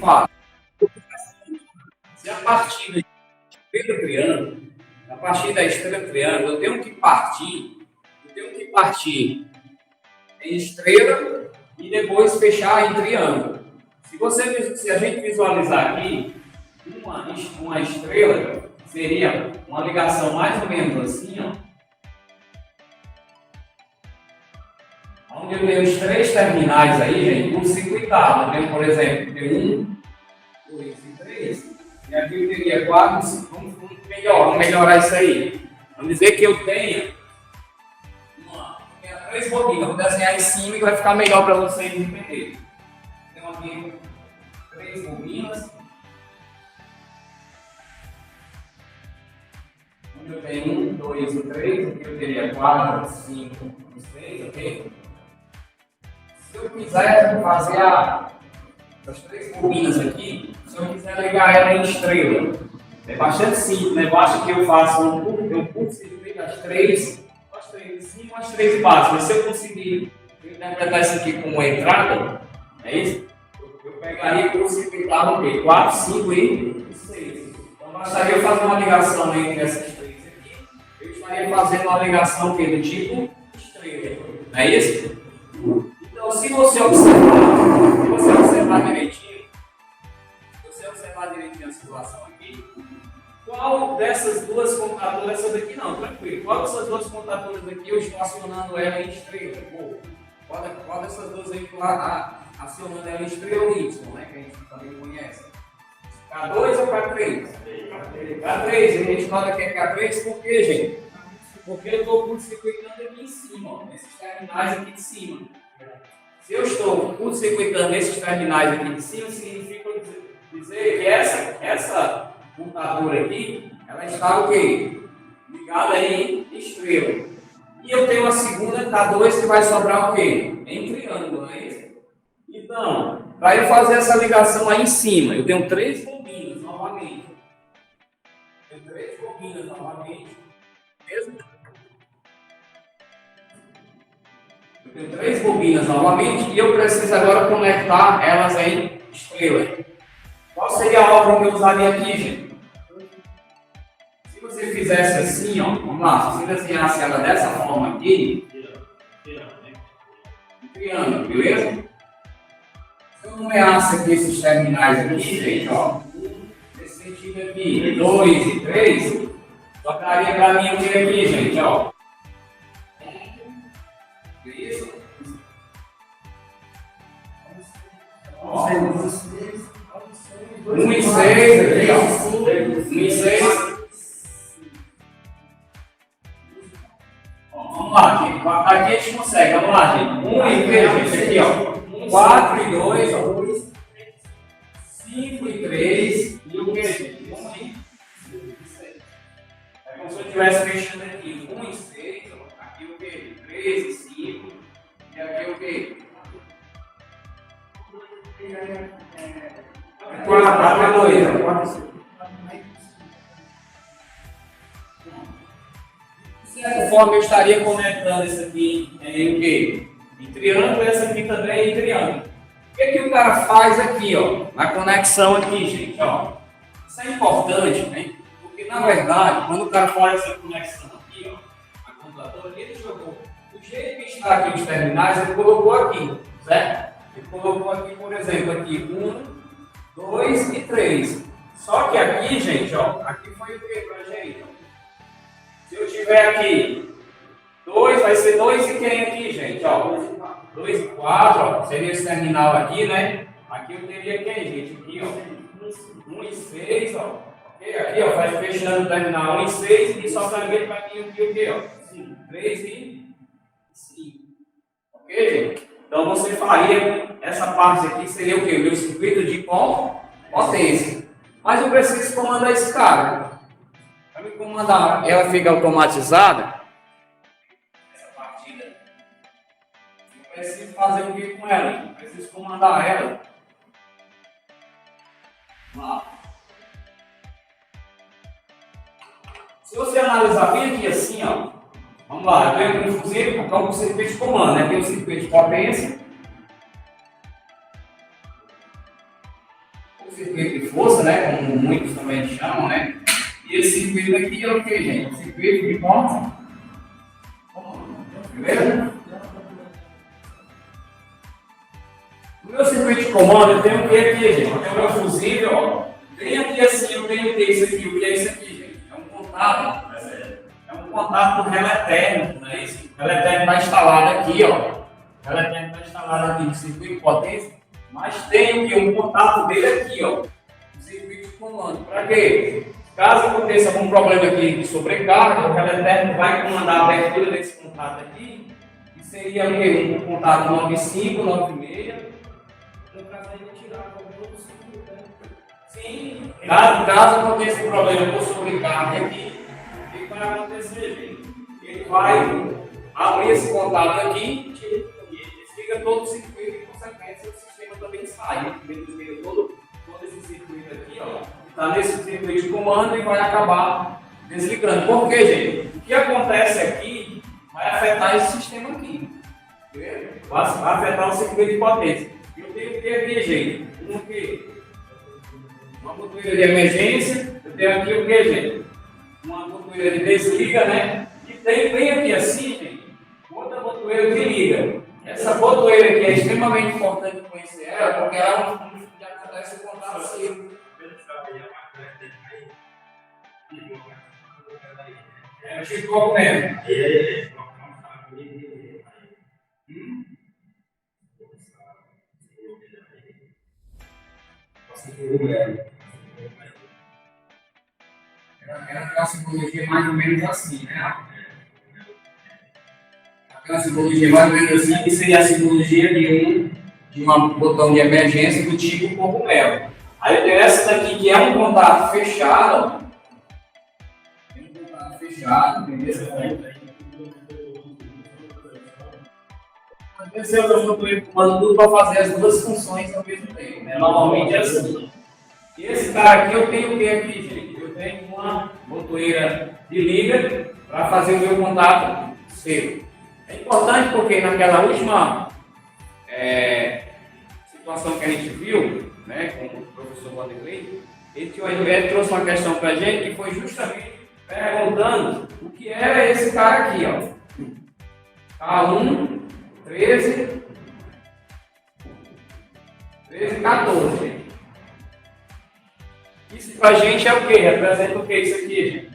faço? Se a partir da estrela triângulo, a partir da estrela triângulo, eu tenho que partir em estrela e depois fechar em triângulo. Se a gente visualizar aqui, uma estrela seria uma ligação mais ou menos assim, ó. Onde eu tenho os três terminais aí, gente, por circuitado. Eu tenho, por exemplo, um, dois e três. E aqui eu teria 4, 5. Vamos melhorar isso aí. Vamos dizer que eu tenha três bobinas. Vou desenhar em cima que vai ficar melhor para vocês entenderem. Tenho aqui 3 bobinas. Onde eu tenho 1, 2 e 3. Aqui eu teria 4, 5 e 6, ok? Se eu quiser fazer as 3 bobinas aqui, se eu quiser ligar ela em estrela, é bastante simples, né? Basta que eu faça um curto-circuito as 3 de cima, as 3 de baixo. Mas se eu conseguir interpretar isso aqui como uma entrada, é isso? Eu pegaria e curto-circuitava o quê? 4, 5 e 6. Então bastaria eu fazer uma ligação entre essas 3 aqui. Eu estaria fazendo uma ligação do tipo estrela. Não é isso? Então, se você observar direitinho a situação aqui, qual dessas duas contaturas, essa daqui não, tranquilo, qual dessas duas contaturas aqui eu estou acionando ela em estrela? Qual dessas duas aí estou acionando ela em estrela ou Y, né, que a gente também conhece? K2 ou K3? K3, a gente nota que é K3 por quê, gente? Porque eu estou curto-circuitando aqui em cima, ó, nesses terminais aqui de cima. Se eu estou curto-circuitando esses terminais aqui de cima, significa dizer que essa contadora aqui, ela está o quê? Ligada em estrela. E eu tenho a segunda K2 que vai sobrar o quê? Em triângulo, não é isso? Então, para eu fazer essa ligação aí em cima, eu tenho 3 bobinas novamente. Mesmo? Eu tenho 3 bobinas novamente e eu preciso agora conectar elas em estrela. Qual seria a ordem que eu usaria aqui, gente? Se você fizesse assim, ó, vamos lá, se você desenhasse ela dessa forma aqui, triângulo, beleza? Se eu nomeasse aqui esses terminais aqui, gente, ó, nesse sentido aqui, 2 e 3, tocaria para mim o que aqui, gente, ó. Isso? Ó, 1 e 6 aqui, ó. 1 e 6. Vamos lá, gente. Aqui a gente consegue. Vamos lá, gente. 1 e 3, gente. Aqui, ó. 4 e 2, ó. 5 e 3. E o que, gente? 1 e 6. É como se eu estivesse fechando aqui. 1 e 6, ó. Aqui o que? 3 e 5. E aqui o que? 4 e 2, 4 e 5. De certa forma, eu estaria conectando isso aqui em o quê? Em triângulo e essa aqui também em triângulo. O que o cara faz aqui, ó? Na conexão aqui, gente, ó. Isso é importante, né? Porque, na verdade, quando o cara faz essa conexão aqui, ó, a computadora, ele jogou. O jeito que está aqui os terminais, ele colocou aqui, certo? Ele colocou aqui, por exemplo, aqui 1, 2 e 3. Só que aqui, gente, ó, aqui foi o que pra gente? Ó. Se eu tiver aqui 2, vai ser 2 e quem aqui, gente? Ó, 2 e 4, ó, seria esse terminal aqui, né? Aqui eu teria quem, gente? Aqui, ó, 1 e 6, ó. Okay? Aqui, ó, vai fechando o terminal 1 e 6 e só também para aqui o que, ó? 3 e 5. Ok, gente? Então você faria essa parte aqui, seria o quê? O meu circuito de potência. Mas eu preciso comandar esse cara. Para me comandar, ela fica automatizada. Essa partida. Eu preciso fazer o que com ela? Eu preciso comandar ela. Vamos lá. Se você analisar bem aqui assim, ó. Vamos lá, eu tenho um fuzil, como circuito de comando, né? Tem um circuito de potência. como muitos também chamam, né? E esse circuito aqui é o que, gente? O circuito de ponta. Beleza? No meu circuito de comando, eu tenho o que aqui, gente? Eu tenho o meu fusível, ó. Tem aqui assim, eu tenho o que isso aqui? O que é isso aqui, gente? É um contato. É um contato do relé térmico, não é isso? O relé térmico está instalado aqui, ó. O relé térmico está instalado aqui no circuito de potência, mas tem o que? Um contato dele aqui, ó. No circuito de comando. Para quê? Caso aconteça algum problema aqui de sobrecarga, o relé térmico vai comandar a abertura desse contato aqui, que seria o quê? Um contato 95, 96. No caso aí, tirar o circuito, né? Sim. Caso aconteça um problema com sobrecarga aqui, o que vai acontecer, gente? Ele vai abrir esse contato aqui e desliga todo o circuito e, em consequência, o sistema também sai. Ele desliga todo esse circuito aqui, ó. Está nesse circuito de comando e vai acabar desligando. Por quê, gente? O que acontece aqui vai afetar esse sistema aqui. Vai afetar o circuito de potência. Eu tenho o que aqui, gente? Uma botoeira de emergência. Eu tenho aqui o que, gente? Uma botoeira de desliga, né? E tem bem aqui assim, gente, outra botoeira de liga. Essa botoeira aqui é extremamente importante conhecer ela, porque ela é um que acontece o contato seco. É o Chico mesmo. Era aquela simbologia mais ou menos assim, né? Aquela simbologia mais ou menos assim, que seria a simbologia de um botão de emergência do tipo cogumelo. Aí eu tenho essa daqui que é um contato fechado. Tem um contato fechado, entendeu? Aconteceu que eu estou comando tudo para fazer as duas funções ao mesmo tempo, né? Normalmente é assim. E esse cara aqui eu tenho o que aqui, gente? Eu tenho uma botoeira de liga para fazer o meu contato seco. É importante porque naquela última situação que a gente viu, né, com o professor Vanderlei, ele trouxe uma questão para a gente que foi justamente perguntando o que era esse cara aqui, ó. K1, 13, 14. Isso pra gente é o quê? Representa o que isso aqui, gente?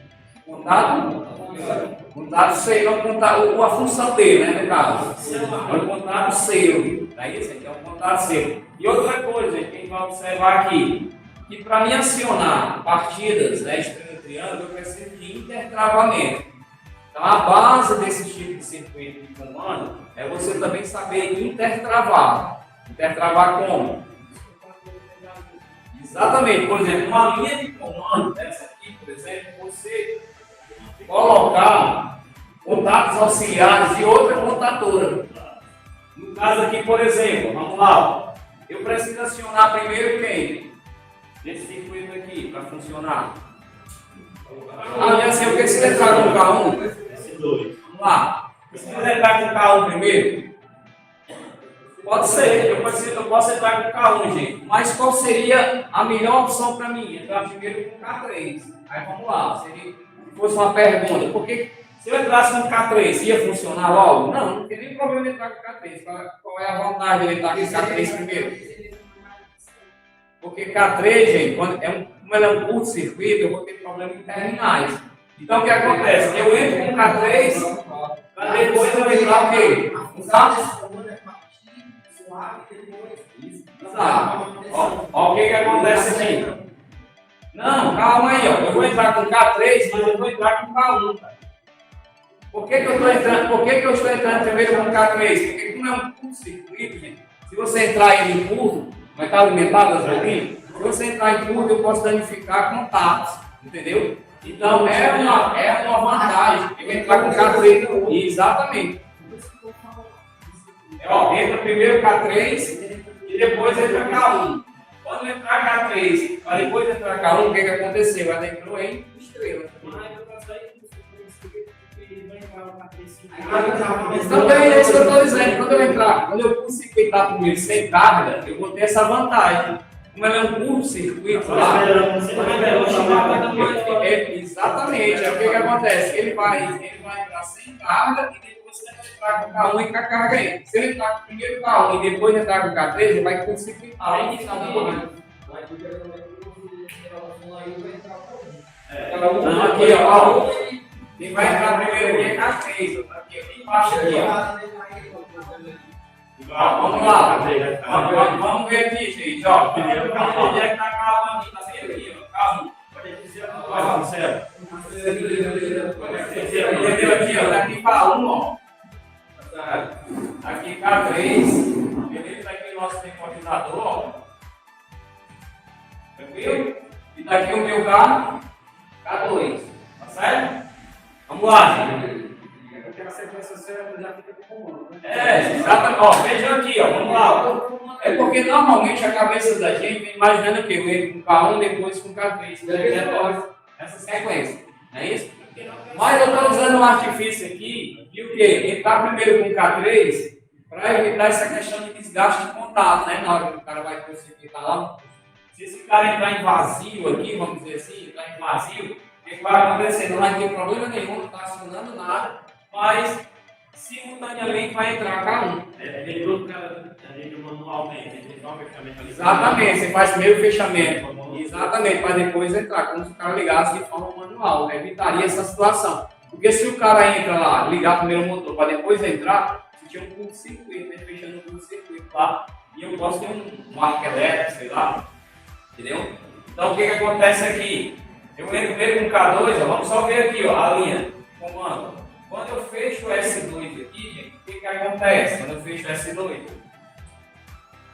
Contato seio, a função dele, né, no caso. É um contato seio. Não é isso? Aqui é um contato seio. E outra coisa, gente, quem vai observar aqui, que para mim acionar partidas, né, estrela triângulo, eu preciso de intertravamento. Então, a base desse tipo de circuito de comando é você também saber intertravar. Intertravar como? Exatamente. Por exemplo, uma linha de comando dessa aqui, por exemplo, você colocar contatos auxiliares de outra contatora. No caso aqui, por exemplo, vamos lá. Eu preciso acionar primeiro quem? Esse circuito aqui, para funcionar. Já sei o que se entrar com o K1. Vamos lá. Se quiser entrar com o K1 primeiro, pode ser, eu posso entrar com o K1, gente. Mas qual seria a melhor opção para mim? Entrar primeiro com o K3. Aí vamos lá. Se fosse uma pergunta, porque se eu entrasse com o K3, ia funcionar logo? Não, não tem nem problema entrar com o K3. Qual é a vantagem de entrar com o K3 primeiro? Porque K3, gente, como ele é um curto-circuito, eu vou ter problema em terminais. Então, o que acontece? Eu entro com o K3, para depois eu entrar o quê? Ó, o que acontece aqui? Não, calma aí, ó. Eu vou entrar com o K3, mas eu vou entrar com o K1, cara. Por que eu estou entrando primeiro com o K3? Porque como é um curto-circuito, gente, se você entrar em curto, vai estar alimentado as bolinhas. Se você entrar em curto, eu posso danificar contatos, entendeu? Então, é uma vantagem eu entrar com o K3. Exatamente. Entra primeiro K3 e depois entra K1. Quando entrar K3 para depois entrar K1, o que aconteceu? Ela entrou em estrela. Então, é isso que eu estou dizendo. Quando eu conseguir entrar primeiro sem carga, eu vou ter essa vantagem. como ela é um curto-circuito lá, exatamente, é o que acontece? Ele vai entrar sem carga e depois ele vai entrar com o K1 e com a carga aí. Se ele entrar com o primeiro K1 e depois entrar com o K3, ele vai curto-circuitar lá no final da corrente. Não, aqui, ó. Quem vai entrar primeiro aqui é K3, tá aqui embaixo aqui, ó. Vamos lá, vamos ver aqui, gente, ó. Primeiro K1, onde é que tá K1 aqui? Tá bem aqui, ó. K1. Certo. Entendeu aqui, ó? Daqui K1, ó. Aqui K3. Beleza? Aqui o nosso temporizador, ó. Tranquilo? E daqui o meu K2. Tá certo? Vamos lá, gente. Exatamente. Ó, veja aqui, ó. Vamos lá. É porque normalmente a cabeça da gente vem imaginando o quê? Ele com K1, depois com K3. Essa sequência. Não é isso? Mas eu estou usando um artifício aqui, e o quê? Entrar primeiro com K3 para evitar essa questão de desgaste de contato, né? Na hora que o cara vai conseguir lá. Se esse cara entrar em vazio aqui, vamos dizer assim, entrar em vazio, o que vai acontecer? Não vai ter problema nenhum, não está acionando nada, mas simultaneamente vai entrar K1. Ele tudo a gente manualmente, a gente faz o fechamento ali. Exatamente, você faz primeiro o fechamento. Exatamente, para depois entrar, como se o cara ligasse de forma manual. Evitaria essa situação. Porque se o cara entra lá, ligar primeiro o motor para depois entrar, você tinha um curto-circuito, né? Fechando um curto-circuito lá. E eu posso ter um arco elétrico, sei lá. Entendeu? Então o que acontece aqui? Eu entro primeiro com K2, ó, vamos só ver aqui, ó, a linha de comando. Quando eu fecho o S2 aqui, gente, o que acontece quando eu fecho o S2?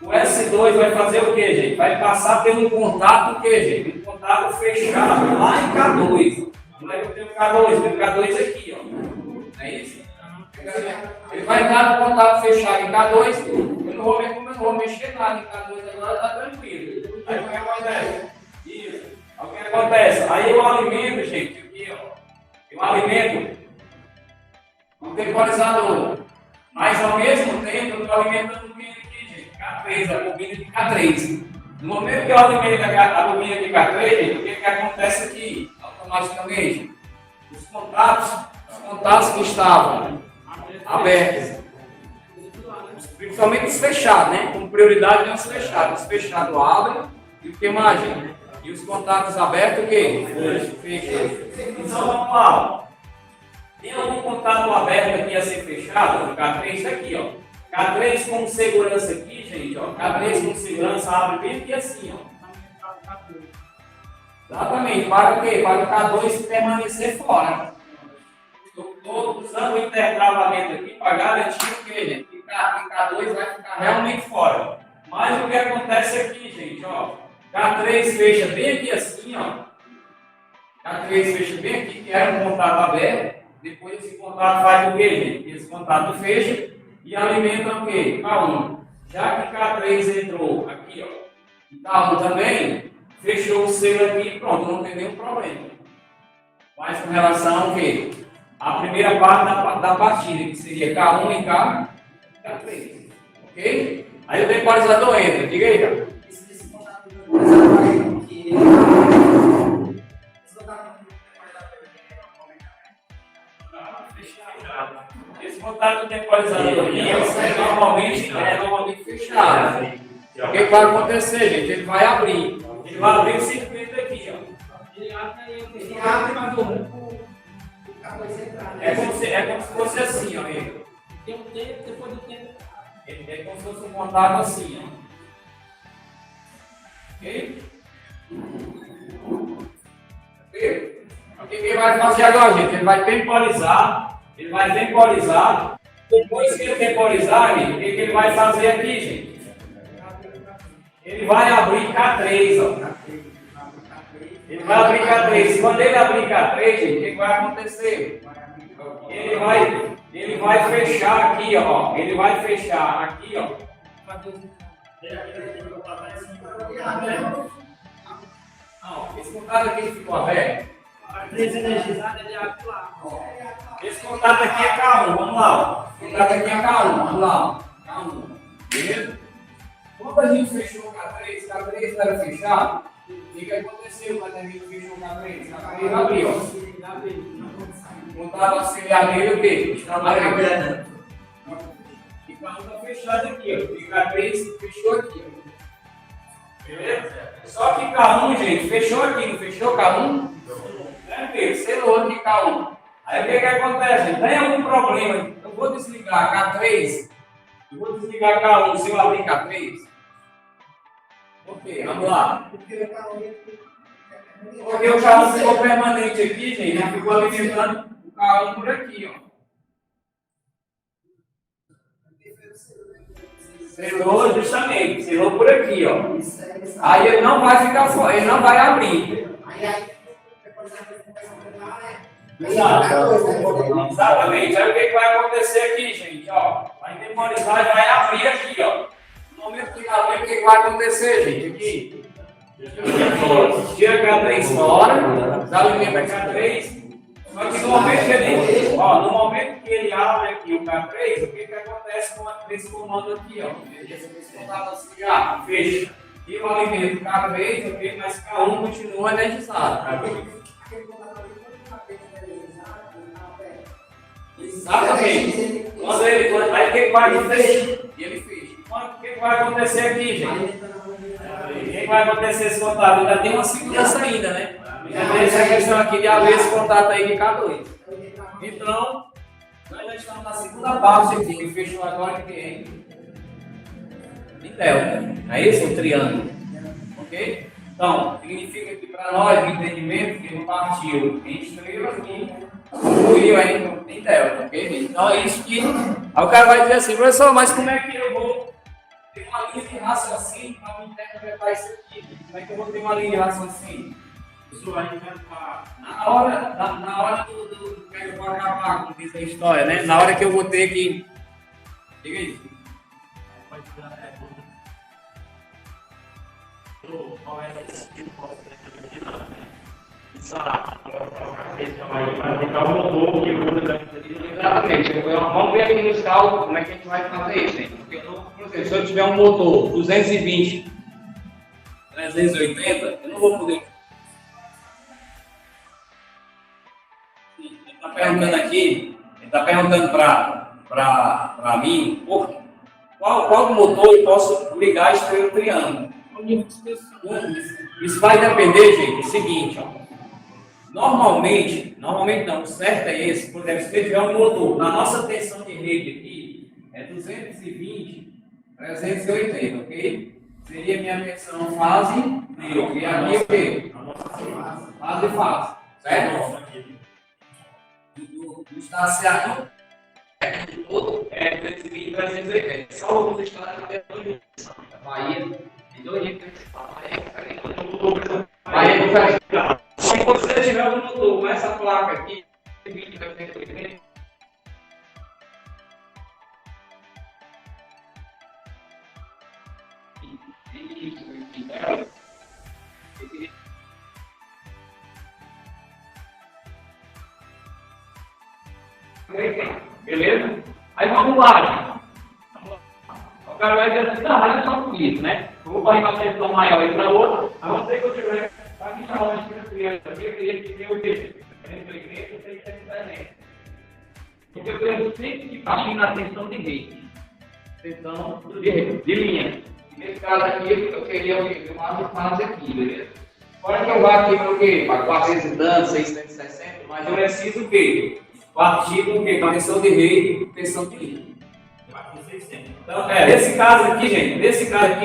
O S2 vai fazer o que, gente? Vai passar pelo contato, o que, gente? Um contato fechado lá em K2. Aí eu tenho K2 aqui, ó. Não é isso? Ele vai entrar no contato fechado em K2, eu não vou mexer nada em K2 agora, tá tranquilo. Aí o que acontece? Isso. Aí o que acontece? Aí eu alimento, gente, aqui, ó. Eu alimento o temporizador. Mas ao mesmo tempo eu estou alimentando o que aqui, gente? K3, a bobina de K3. No momento que eu alimento a bobina de K3, gente, o que acontece aqui? Automaticamente, os contatos que estavam abertos, principalmente os fechados, né? Com prioridade os fechados. Os fechados abrem e o que mais, gente? E os contatos abertos, o quê? Fecham. Então vamos lá. Tem algum contato aberto aqui a ser fechado? O K3 aqui, ó. K3 com segurança aqui, gente, ó. K3 com segurança abre bem aqui assim, ó. Exatamente. Para o quê? Para o K2 permanecer fora. Estou usando o intertravamento aqui para garantir o quê, gente? Que K2 vai ficar realmente fora. Mas o que acontece aqui, gente, ó. K3 fecha bem aqui assim, ó. K3 fecha bem aqui, que era um contato aberto. Depois esse contato faz o quê, gente? Esse contato fecha e alimenta o quê? K1. Já que K3 entrou aqui, ó, e K1 também, fechou o selo aqui e pronto, não tem nenhum problema. Mas com relação ao quê? A primeira parte da partida, que seria K1 e K3. Ok? Aí o temporizador entra, diga aí, cara. Esse contato do temporizador aqui é normalmente fechado. O que vai acontecer, gente? Ele vai abrir. Ele vai abrir o circuito aqui, ó. Ele abre para é como se fosse assim, ó. Ele. Tem um tempo, depois do tempo. Ele é como se fosse um contato assim, ó. Ok? O que ele vai fazer agora, gente? Ele vai temporizar. Depois que ele temporizar, gente, o que ele vai fazer aqui, gente? Ele vai abrir K3, ó. Ele vai abrir K3. Quando ele abrir K3, gente, o que vai acontecer? Ele vai fechar aqui, ó. Ele vai fechar aqui, ó. Não, esse contato aqui ficou aberto. Esse contato aqui é K1, vamos lá. Esse contato aqui é K1, vamos lá. K1. Beleza? Quando a gente fechou o K3, K3 era fechado, o que aconteceu quando a gente fechou o K3? K3 abriu, ó. Montava o auxiliar dele, o quê? Estava abrindo. E quando está fechado aqui, ó. E K3 fechou aqui, ó. Beleza? Só que K1, gente, fechou aqui, não fechou K1? Tranquilo, selou aqui K1. Aí o que acontece? Tem algum problema? Eu vou desligar K3. Eu vou desligar K1 se eu abrir K3. Ok, vamos lá. Porque o K1 ficou permanente aqui, gente. Ele ficou alimentando o K1 por aqui, ó. Selou justamente, selou por aqui, ó. Aí ele não vai ficar fora, ele não vai abrir. Exatamente. Aí o que vai acontecer aqui, gente? Ó, vai memorizar e vai abrir aqui, ó. No momento que abrir, o que vai acontecer, gente? Aqui. Tira K3 fora, desalimenta K3. Só que no momento que ele abre aqui o K3, o que acontece com esse comando aqui, ó? Esse comando assim, já fecha. E o alimento K3, ok? Mas K1 continua energizado. Exatamente. Aí o que vai acontecer? E ele fez. O que vai acontecer aqui, gente? O que vai acontecer esse contato? Ainda tem uma segurança ainda, né? Já tem essa questão aqui de abrir esse contato aí de K2. Então, nós já estamos na segunda parte aqui, que fechou agora que é em delta. Não é isso? Um triângulo. Ok? Então, significa que para nós, o entendimento, que ele partiu em estrela aqui, fluiu aí em delta, ok? Então é isso que. Aí o cara vai dizer assim, professor, mas como é que eu vou ter uma linha de raciocínio para me interpretar isso aqui? Como é que eu vou ter uma linha de raciocínio? Isso vai inventar. Na hora do que eu vou acabar, como diz a história, né? Na hora que eu vou ter que. Diga isso. Exatamente. Vamos ver aqui nos cálculos como é que a gente vai fazer isso, gente. Porque por exemplo, se eu tiver um motor 220, 380, eu não vou poder. Ele está perguntando aqui, ele está perguntando para mim, qual motor eu posso ligar a estrela triângulo. Isso vai depender, gente, do seguinte, ó. Normalmente não, o certo é esse, por exemplo, se você tiver um motor, na nossa tensão de rede aqui, é 220, 380, ok? Seria minha tensão fase, e aqui o quê? Fase, certo? Do estacionário, é 220, 380, só o estacionário da Bahia, de 2 Bahia, se você tiver um motor com essa placa aqui, beleza? Aí vamos lá. O cara vai dizer assim, não, mas é só por isso, né? Eu vou para uma tensão maior e para outra, a não ser que eu tiver aqui chamar uma criança, eu queria que tenha 80. Porque eu tenho sempre que partir na tensão de rede. Tensão de linha. Nesse caso aqui, eu queria uma fase aqui, beleza? Agora que eu vá aqui para o quê? Para 400 e tanto, 660, mas eu preciso o quê? Partir do quê? Para tensão de rede, tensão de linha. Então, nesse caso aqui, gente,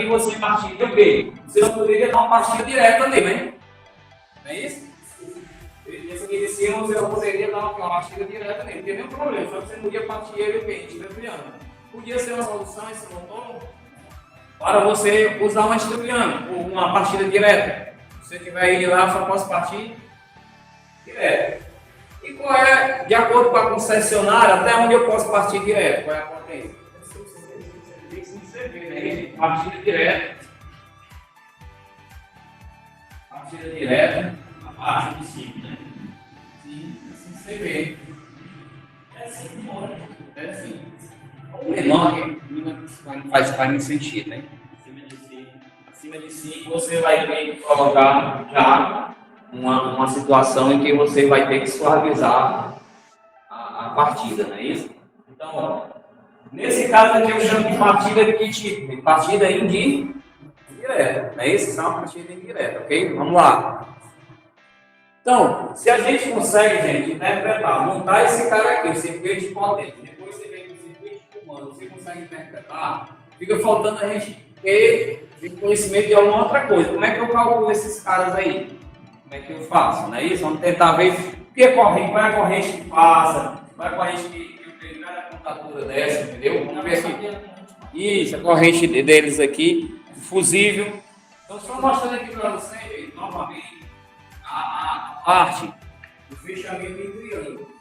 você partir do quê? Você não poderia dar uma partida direta ali, né? Não é isso? Esse aqui de cima você não poderia dar uma partida direta nele, não tem nenhum problema, só que você não podia partir ele o quê? Triângulo. Podia ser uma solução esse motor para você usar uma triângulo, uma partida direta. Se você tiver ele lá, só posso partir direto. E qual é, de acordo com a concessionária, até onde eu posso partir direto? Qual é a potência? Partida direta. Partida direta. A parte de cima, né? Sim, assim você vê. É assim, é assim. O menor que não faz muito sentido, né? cima de 5, você vai ter que colocar já uma situação em que você vai ter que suavizar a partida, não é isso? Então, ó, nesse caso aqui eu chamo de partida de que tipo? De partida indireta, não é isso? Isso é uma partida indireta, ok? Vamos lá. Então, se a gente consegue, gente, interpretar, montar esse cara aqui, o circuito de potência, depois você vem com o circuito de comando, você consegue interpretar, fica faltando a gente ter conhecimento de alguma outra coisa. Como é que eu calculo esses caras aí? Como é que eu faço? Não é isso? Vamos tentar ver o que é corrente, qual é a corrente que passa, qual é a corrente que eu tenho cada contatura dessa, entendeu? Vamos ver aqui. Isso, a corrente deles aqui, fusível. Então, só mostrando aqui para vocês, novamente, a parte do fechamento em triângulo.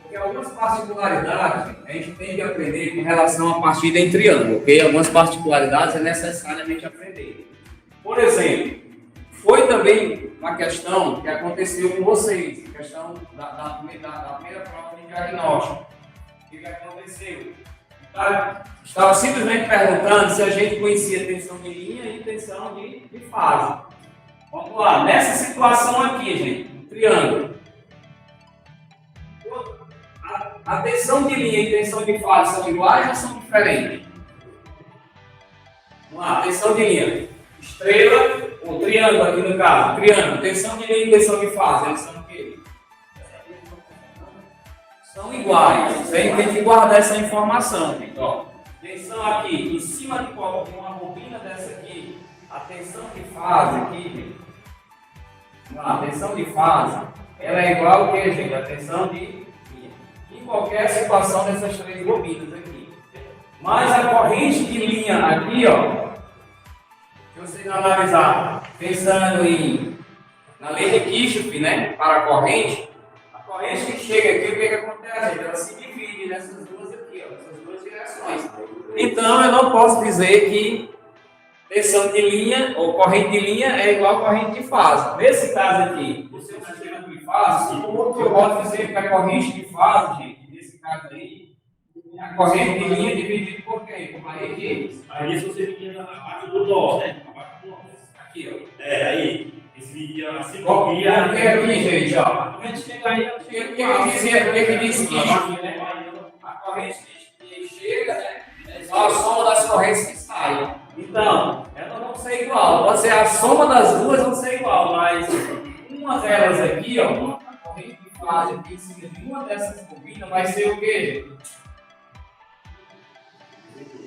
Porque algumas particularidades a gente tem que aprender com relação à partida em triângulo, ok? Algumas particularidades é necessariamente aprender. Por exemplo, foi também uma questão que aconteceu com vocês, a questão da primeira prova de diagnóstico. O que aconteceu? Estava simplesmente perguntando se a gente conhecia tensão de linha e tensão de fase. Vamos lá, nessa situação aqui, gente, um triângulo. A tensão de linha e tensão de fase são iguais ou são diferentes? Vamos lá, tensão de linha. Estrela, ou triângulo aqui no caso. Triângulo, tensão de linha e tensão de fase, eles são o quê? São iguais. Você tem que guardar essa informação, gente. Ó, tensão aqui, em cima de uma bobina dessa aqui, a tensão de fase aqui, gente. Vamos lá, a tensão de fase, ela é igual ao que, gente? A tensão de linha. Em qualquer situação dessas três bobinas aqui. Mas a corrente de linha aqui, ó, se vocês analisar, pensando na lei de Kirchhoff, né, para a corrente que chega aqui, o que acontece? Ela se divide nessas duas aqui, ó, nessas duas direções. Então, eu não posso dizer que tensão de linha ou corrente de linha é igual a corrente de fase. Nesse caso aqui, o seu sistema de fase, eu posso dizer que a corrente de fase, gente, nesse caso aí, é a corrente de linha dividida por quê? Por raiz. Aí se você dividir abaixo do dó, né? Abaixo do dó. Aqui, ó. Aí. Esse vídeo é assim. Porque aqui, gente, ó. A gente chega aí, o que diz que a corrente que chega, né? É só a soma das correntes que saem. Então, elas vão ser igual. Pode ser a soma das duas vão ser igual, mas uma delas aqui, ó, a corrente de fase aqui em cima de uma dessas bobinas vai ser o quê?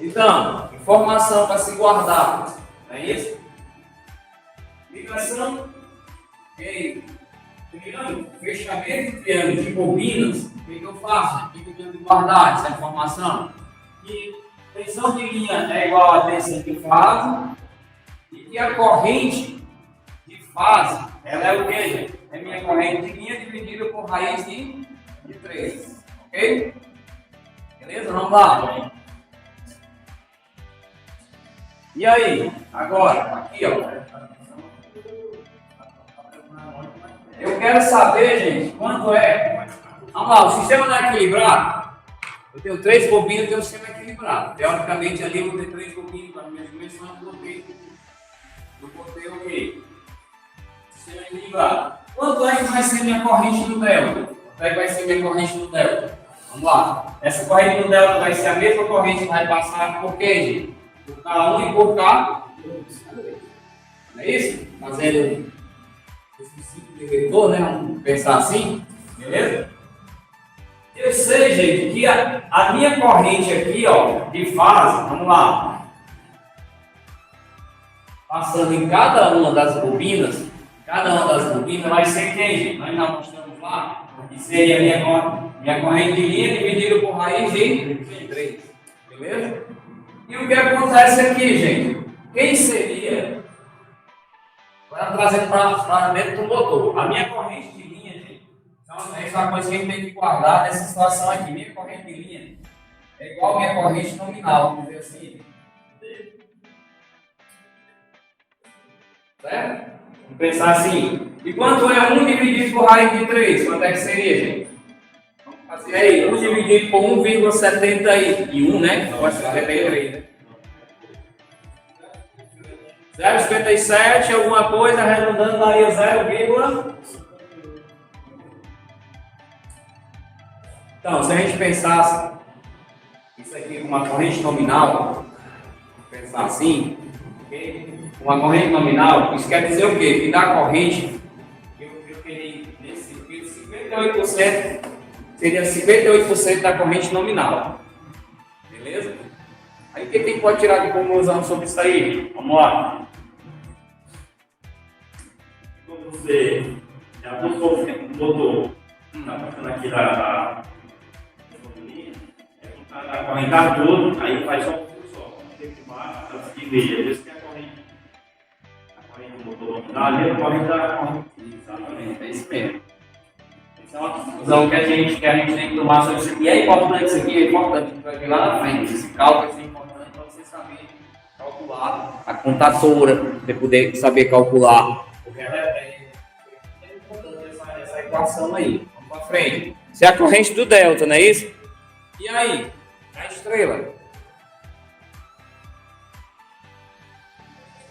Então, informação para se guardar, não é isso? Ligação, ok? Triângulo, fechamento de triângulo de bobinas, o que eu faço? O que eu tenho que guardar essa informação? Que tensão de linha é igual a tensão de fase e que a corrente de fase, ela é o quê, gente? É minha corrente de linha dividida por raiz de 3, ok? Beleza? Vamos lá. E aí, agora, aqui, ó. Eu quero saber, gente, quanto é. Vamos lá, o sistema não é equilibrado. Eu tenho 3 bobinas, eu tenho um sistema equilibrado. Teoricamente, ali eu vou ter 3 bobinas para minha dimensão, eu botei o quê? Sistema equilibrado. Quanto é que vai ser minha corrente no delta? Quanto é que vai ser minha corrente no delta? Vamos lá. Essa corrente no delta vai ser a mesma corrente que vai passar por quê, gente? Por K1 e por K2. Não é isso? Fazendo esse ciclo de vetor, né? Vamos pensar assim. Beleza? Eu sei, gente, que a minha corrente aqui, ó, de fase, vamos lá. Passando em cada uma das bobinas vai ser quem, gente? Nós já mostramos lá, que seria minha corrente de linha dividida por raiz de 3. Beleza? E o que acontece aqui, gente? Quem seria? Agora trazer para dentro do motor. A minha corrente de linha, gente. Então, essa é uma coisa que a gente tem que guardar nessa situação aqui. Minha corrente de linha é igual a minha corrente nominal, vamos dizer assim. Certo? Vamos pensar assim. E quanto é 1 dividido por raiz de 3? Quanto é que seria, gente? Fazer aí, 1 dividido por 1,71, né? Eu acho que 73, né? 0,57, alguma coisa, arredondando, daria 0, então, se a gente pensasse isso aqui como uma corrente nominal, pensar assim, okay? Uma corrente nominal, isso quer dizer o quê? Que da corrente, eu teria nesse sentido 58%, seria 58% da corrente nominal. Beleza? Aí o que a gente pode tirar de conclusão sobre isso aí? Vamos lá. Quando você já botou, está passando aqui da correntar tudo, aí faz só um fio só. Tem que baixo, para seguir meia. Por isso que a corrente do motor nominal ali é a corrente da corrente. Exatamente, é isso mesmo. Essa é uma conclusão que a gente tem que tomar sobre isso aqui. É importante isso aqui, é importante que vai vir lá na frente. Esse cálculo é importante para você saber calcular a contatora, você poder saber calcular. Porque é importante essa equação aí. Vamos para frente. Isso é a corrente do delta, não é isso? E aí? A estrela.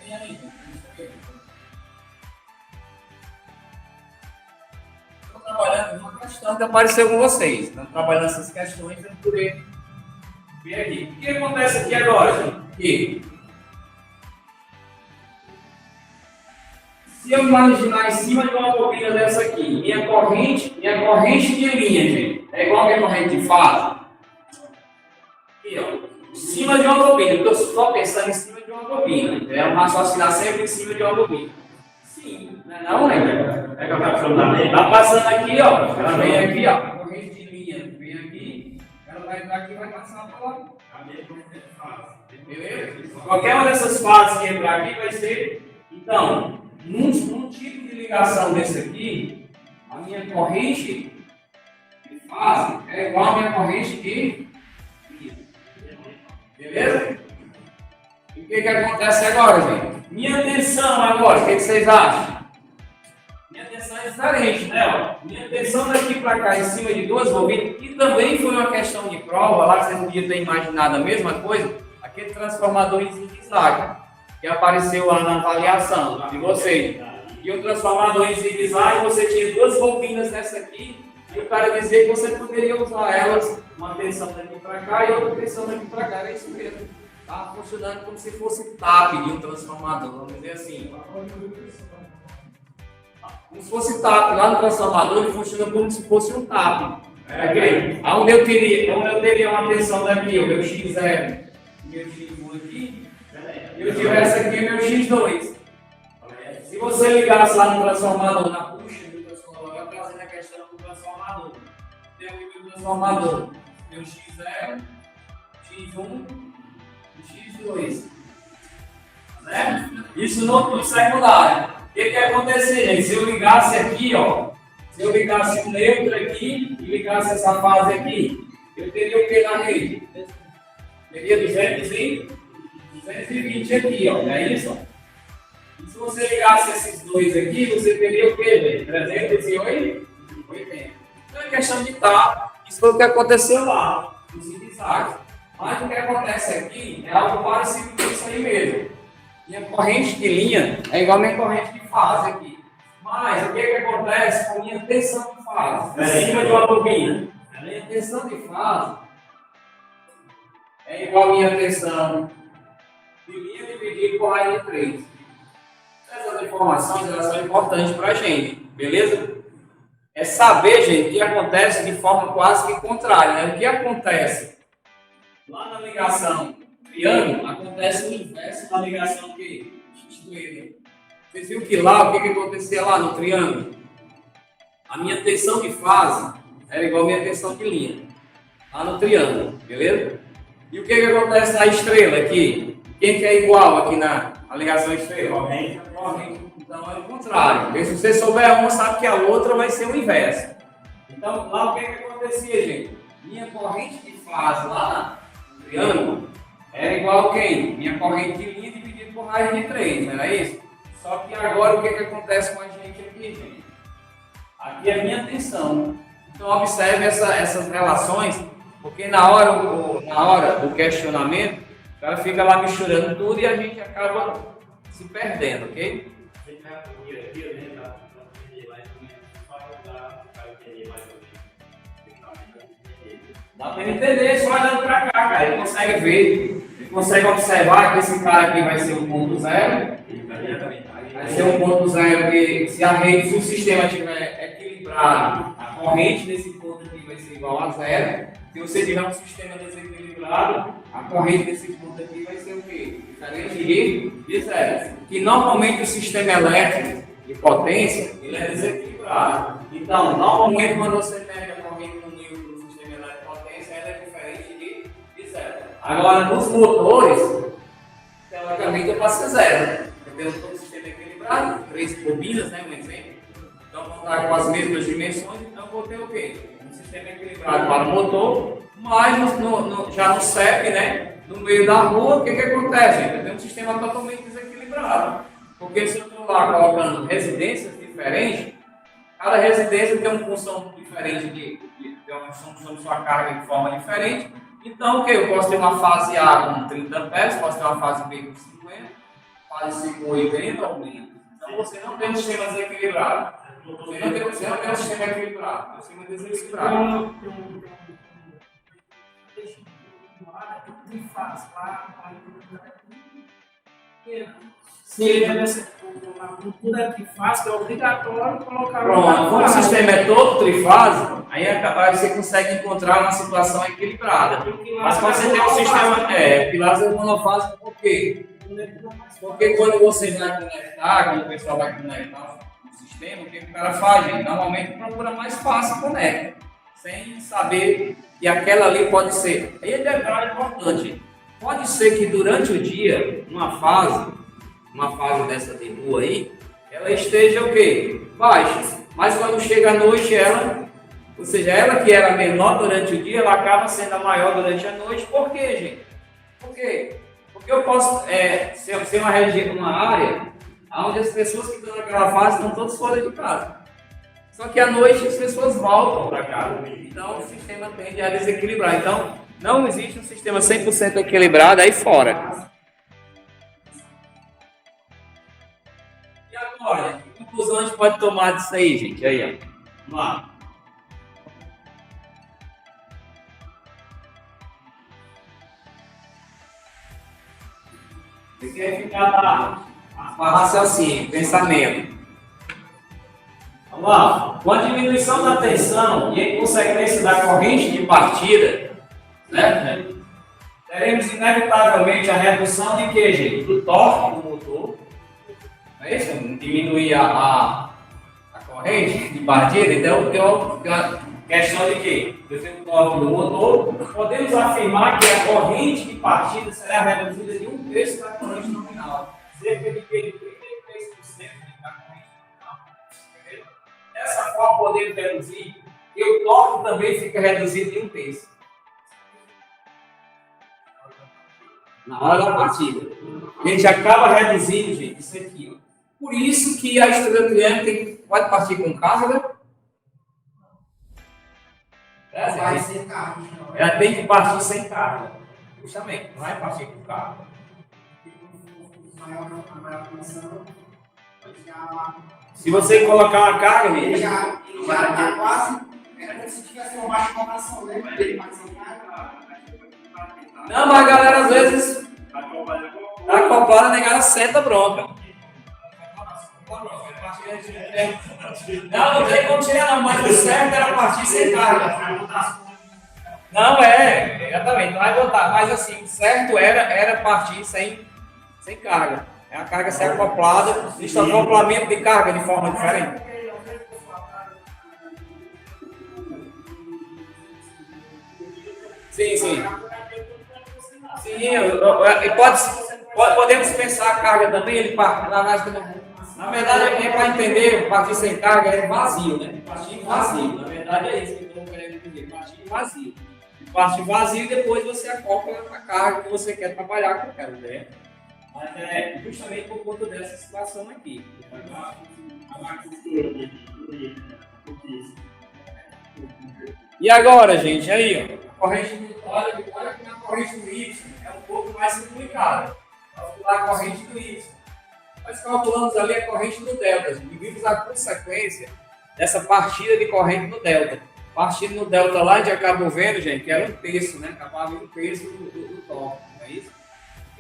E aí? Estou trabalhando uma questão que apareceu com vocês. Estamos trabalhando essas questões para poder ver aqui. O que acontece aqui agora, gente? Que se eu imaginar em cima de uma bobina dessa aqui, minha corrente de linha, gente, é igual a minha corrente de fase. Aqui, ó, em cima de uma bobina, eu estou só pensando em cima de uma bobina. É uma raciocinar sempre em cima de uma bobina. Sim, não é não, né? É que eu estou falando Tá passando aqui, ó. Ela vem aqui, ó. A corrente de linha vem aqui. Ela vai entrar aqui e vai passar para lá. Beleza? Qualquer uma dessas fases que entrar aqui vai ser. Então, num tipo de ligação desse aqui, a minha corrente de fase é igual a minha corrente de linha. Beleza? E o que acontece agora, gente? Minha tensão agora, o que vocês acham? Minha tensão é diferente, né? Ó? Minha tensão daqui para cá, em cima de duas bobinas, que também foi uma questão de prova, lá que vocês podiam ter imaginado a mesma coisa, aquele transformador em zigue-zague, que apareceu lá na avaliação de vocês. E o transformador em zigue-zague, você tinha duas bobinas nessa aqui, e o cara dizia que você poderia usar elas, uma tensão daqui para cá e outra tensão daqui para cá, é isso mesmo. Estava funcionando como se fosse TAP de um transformador, vamos dizer assim. Como se fosse TAP, lá no transformador ele funciona como se fosse um TAP. Okay? Onde eu teria uma tensão daqui, o meu X0, o meu X1 aqui, e eu tivesse aqui o meu X2. Se você ligasse lá no transformador, na puxa do transformador, vai trazendo a questão do transformador. Tem aqui o meu transformador, meu X0, X1 e X2. Né? Isso no secundário. O que acontecer, gente? Se eu ligasse aqui, ó, se eu ligasse o neutro aqui e ligasse essa fase aqui, eu teria o que na rede? Teria 220 aqui, ó, não é isso? E se você ligasse esses dois aqui, você teria o que, gente? 380. Então é questão de estar. Isso foi o que aconteceu lá, no zigue-zague. Mas o que acontece aqui é algo parecido com isso aí mesmo. Minha corrente de linha é igual a minha corrente de fase aqui. Mas o que acontece com a minha tensão de fase? Em cima de uma bobina. A minha tensão de fase é igual a minha tensão de linha dividida por raiz de 3. Essas informações elas são importantes para a gente, beleza? É saber, gente, o que acontece de forma quase que contrária. Né? O que acontece lá na ligação triângulo, acontece o inverso da ligação que X2. Vocês viram que lá, o que acontecia lá no triângulo? A minha tensão de fase era igual a minha tensão de linha. Lá no triângulo, beleza? E o que acontece na estrela aqui? Quem que é igual aqui na ligação estrela? Corrente. Então é o contrário. Porque se você souber uma, sabe que a outra vai ser o inverso. Então lá o que acontecia, gente? Minha corrente de fase lá no triângulo era igual a quem? Minha corrente de linha dividida por raiz de 3, não era isso? Só que agora o que acontece com a gente aqui, gente? Aqui é a minha tensão. Então observe essas relações, porque na hora do questionamento, o cara fica lá misturando tudo e a gente acaba se perdendo, ok? Dá para entender só olhando para cá, cara. Ele consegue ver, ele consegue observar que esse cara aqui vai ser um ponto zero. Vai ser um ponto zero que se o sistema estiver equilibrado, a corrente desse ponto aqui vai ser igual a zero. Se você tiver um sistema desequilibrado, a corrente desse ponto aqui vai ser o quê? Diferente de zero. Que normalmente o sistema elétrico de potência, ele é desequilibrado. Então, normalmente quando você pega a corrente no nível do sistema elétrico de potência, ela é diferente de zero. Agora, nos motores, teoricamente eu passo a zero. Eu tenho todo o sistema equilibrado, 3 turbinas, né, um exemplo. Então, vão estar com as mesmas dimensões, então vou ter o quê? Um sistema equilibrado para o motor, mas já no CEP, né, no meio da rua, o que acontece? Eu tenho um sistema totalmente desequilibrado. Porque se eu estou lá colocando residências diferentes, cada residência tem uma função diferente, tem uma função de sua carga de forma diferente. Então, o que? Eu posso ter uma fase A com 30 amperes, posso ter uma fase B com 50, fase C com 80 ou menos. Então, você não tem um sistema desequilibrado. Você não tem um sistema equilibrado, um sistema desequilibrado. Se ele uma cultura trifásica, é obrigatório colocar. Pronto, como o sistema é todo trifásico, aí você consegue encontrar uma situação equilibrada. Mas quando você tem um sistema pilares é monofásico, por quê? Porque quando você vai conectar, quando o pessoal vai conectar o sistema, o que o cara faz? Gente? Normalmente procura mais fácil conecta, sem saber que aquela ali pode ser. Aí é detalhe importante. Pode ser que durante o dia, uma fase dessa de rua aí, ela esteja o quê? Baixa. Mas quando chega à noite, ou seja, ela que era menor durante o dia, ela acaba sendo a maior durante a noite. Por quê, gente? Por quê? Porque eu posso ser uma região, uma área, onde as pessoas que estão naquela fase estão todas fora de casa. Só que à noite as pessoas voltam para casa. Então o sistema tende a desequilibrar. Então não existe um sistema 100% equilibrado aí fora. E agora, que conclusão a gente pode tomar disso aí, gente? Aí, ó. Vamos lá. Você quer ficar lá? Raciocínio, pensamento. Vamos lá. Com a diminuição da tensão e em consequência da corrente de partida, né, teremos inevitavelmente a redução de quê, gente? Do torque do motor. Não é isso? Diminuir a corrente de partida. Então, tem uma questão de quê? Eu tenho o torque do motor. Podemos afirmar que a corrente de partida será reduzida de 1/3 da corrente nominal. Cerca de 33% da corrente nominal. Entendeu? Dessa forma, podemos reduzir, e o torque também fica reduzido de 1/3. Na hora da partida. A gente acaba reduzindo, gente, isso aqui. Ó. Por isso que a estrela triângulo pode partir com carga. Vai sem carro. Ela tem que partir sem carga. Justamente, não vai partir com carga. A maior tensão. Se você colocar uma carga, Ele gente. já está quase. É como se tivesse uma baixa cotação, né? Ele vai sem carga. Não, mas a galera às vezes tá acoplada, a negada senta bronca. Não tem como tirar não, mas o certo era partir sem carga. Não, exatamente, não vai botar, mas assim, o certo era partir sem carga. É a carga ser acoplada, existe acoplamento de carga de forma diferente. Sim. Sim, podemos pensar a carga também, na verdade, para entender, partir sem carga é vazio, né? Partir vazio, na verdade é isso que eu estou querendo entender, partir vazio. Partir vazio e depois você acopla a carga que você quer trabalhar com aquela ideia. Mas é justamente por conta dessa situação aqui. E agora, gente, aí, ó, a corrente do, olha que na corrente do Y é um pouco mais complicado. Calcular a corrente do Y. Nós calculamos ali a corrente do delta, gente, e vimos a consequência dessa partida de corrente no delta. Partindo no delta lá, a gente acabou vendo, gente, que era um terço, né? Acabava um terço do torque, não é isso?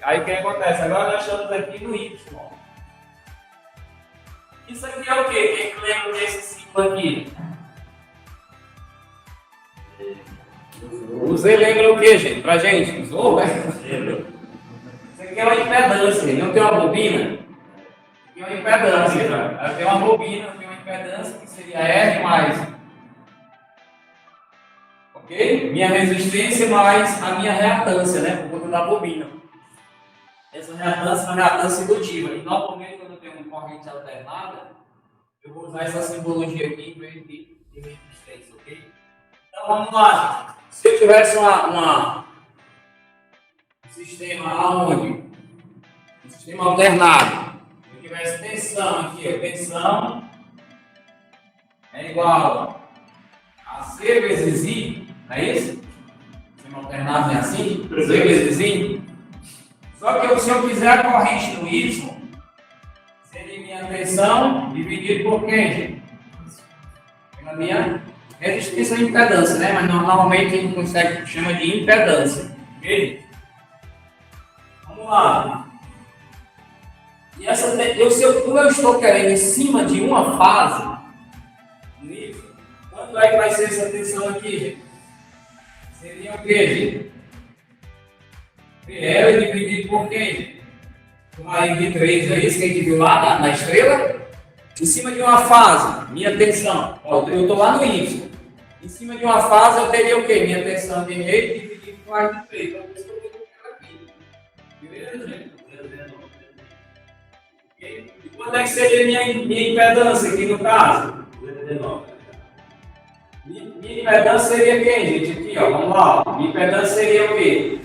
Aí o que acontece? Agora nós estamos aqui no Y. Isso aqui é o quê? Quem que lembra desse símbolo aqui? O Z lembra o quê, gente? Pra gente? Usou, né? Isso aqui é uma impedância, não tem uma bobina? Tem uma impedância, ela tem uma bobina, tem uma impedância que seria R mais, ok? Minha resistência mais a minha reatância, né? Por conta da bobina. Essa reatância é uma reatância indutiva. E normalmente quando eu tenho uma corrente alternada, eu vou usar essa simbologia aqui em vez de resistência, ok? Então vamos lá, gente. Se eu tivesse um sistema aonde? Um sistema alternado. Eu tivesse tensão aqui, ó, tensão é igual a C vezes I, não é isso? Sistema alternado é assim? C vezes I. Só que se eu quiser a corrente no Y, seria minha tensão dividido por quem, gente? Pela minha resistência e impedância, né? Mas normalmente a gente consegue, chama de impedância. Ok? Vamos lá. E como eu estou querendo em cima de uma fase, quanto é que vai ser essa tensão aqui, gente? Seria o quê, gente? PL dividido por quem, gente? Por raiz de 3, é isso que a gente viu lá na estrela? Em cima de uma fase, minha tensão, ó, eu estou lá no Y. Em cima de uma fase eu teria o quê? Minha tensão de meio dividido por raiz de 3. Então, por isso que eu vou colocar aqui. Beleza, gente? E quanto é que seria minha impedância aqui no caso? Minha impedância seria quem, gente? Aqui, ó, vamos lá. Minha impedância seria o quê?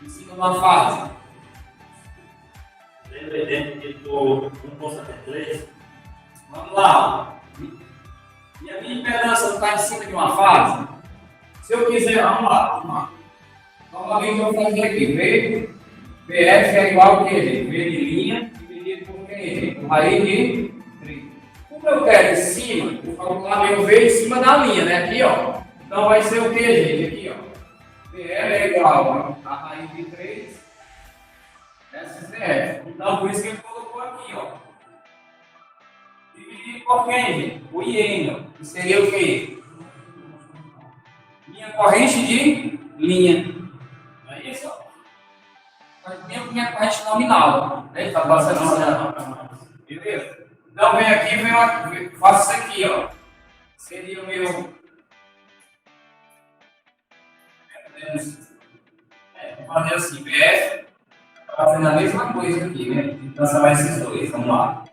Em cima de uma fase. Lembra dentro que do 1,73? Vamos lá. E a minha impedância não está em cima de uma fase? Se eu quiser, vamos lá. Novamente eu vou fazer aqui. VF é igual a quê, gente? V de linha dividido por quê, gente? Por raiz de 3. Como eu quero em cima, vou calcular meu V em cima da linha, né? Aqui, ó. Então vai ser o quê, gente? Aqui, ó. VL é igual a raiz de 3 SCF. Então por isso que ele colocou aqui, ó. Dividido por quem, gente? O IN, que seria o quê? Minha corrente de linha. Não é isso? Minha corrente nominal. Né? Está passando assim. Beleza? Então vem aqui, faço isso aqui, ó. Seria o meu. Vou fazer assim, BF. Está fazendo a mesma coisa aqui, né? Então transformar esses dois. Vamos lá.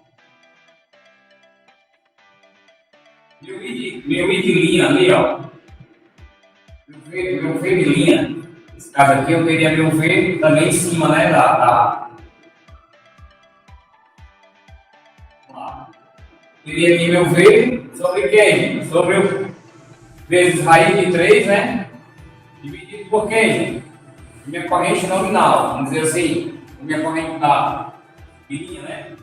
Meu I de linha ali, ó. Meu V de linha. Nesse caso aqui eu teria meu V também em cima, né? Teria aqui meu V sobre quem? Sobre o vezes raiz de 3, né? Dividido por quem, gente? Minha corrente nominal, vamos dizer assim. Minha corrente da linha, né?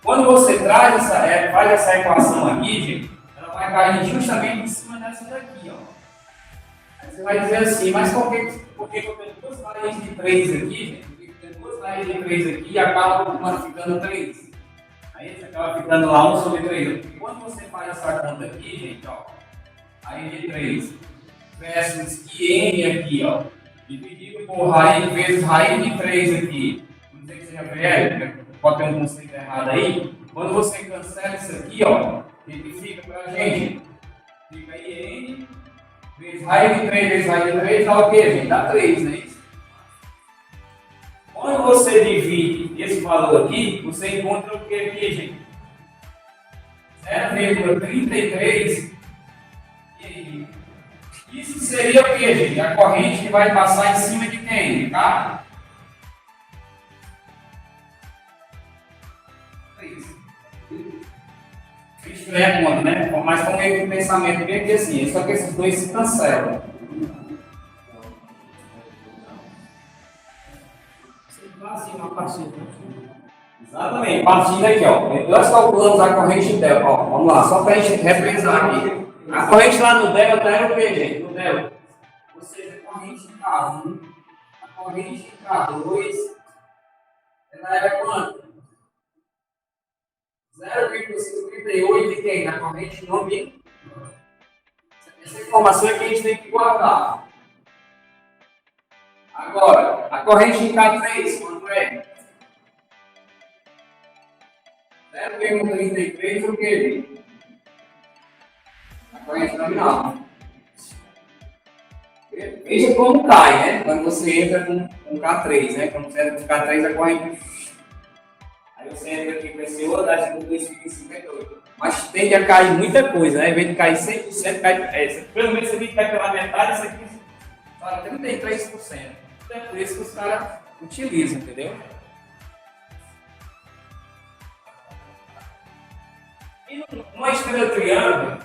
Quando você faz essa equação aqui, gente, ela vai cair justamente em cima dessa daqui, ó. Aí você vai dizer assim, mas por que eu tenho duas raízes de 3 aqui, gente? Por que eu tenho duas raízes de 3 aqui e acaba ficando 3? Aí você acaba ficando lá 1 sobre 3. Porque quando você faz essa conta aqui, gente, ó, raiz de 3 versus IN aqui, ó, dividido por raiz vezes raiz de 3 aqui, vamos dizer que seja PL, pode ter um conceito errado aí. Quando você cancela isso aqui, ó, ele fica pra gente, fica IN vezes raiz de 3 vezes raiz de 3, dá o quê, gente? Dá 3, não é isso? Quando você divide esse valor aqui, você encontra o que aqui, gente? 0,33. E aí? Isso seria o que, gente? A corrente que vai passar em cima de quem? Tá? 3. Isso estranha a conta, né? Mas com meio que pensamento bem aqui assim, só que esses dois se cancelam. Você faz uma partida. Exatamente, partindo aqui, ó. Nós calculamos a corrente delta, ó. Vamos lá, só para a gente representar aqui. A corrente lá no delta era o quê, gente? No delta. Ou seja, a corrente K1, a corrente K2, ela era quanto? 0,58 de quem? Na corrente nominal. Essa informação é que a gente tem que guardar. Agora, a corrente em K3, quanto é? 0,33 o quê? A corrente nominal. Veja como cai, né? Quando você entra com K3, né? Quando você entra com K3, a corrente. Aí você entra aqui com esse outro, a gente fica em 58. Mas tende a cair muita coisa, né? Em vez de cair 100%, cai, pelo menos você cai pela metade, isso aqui para 33%. Então é por isso que os caras utilizam, entendeu? E numa estrela triângulo,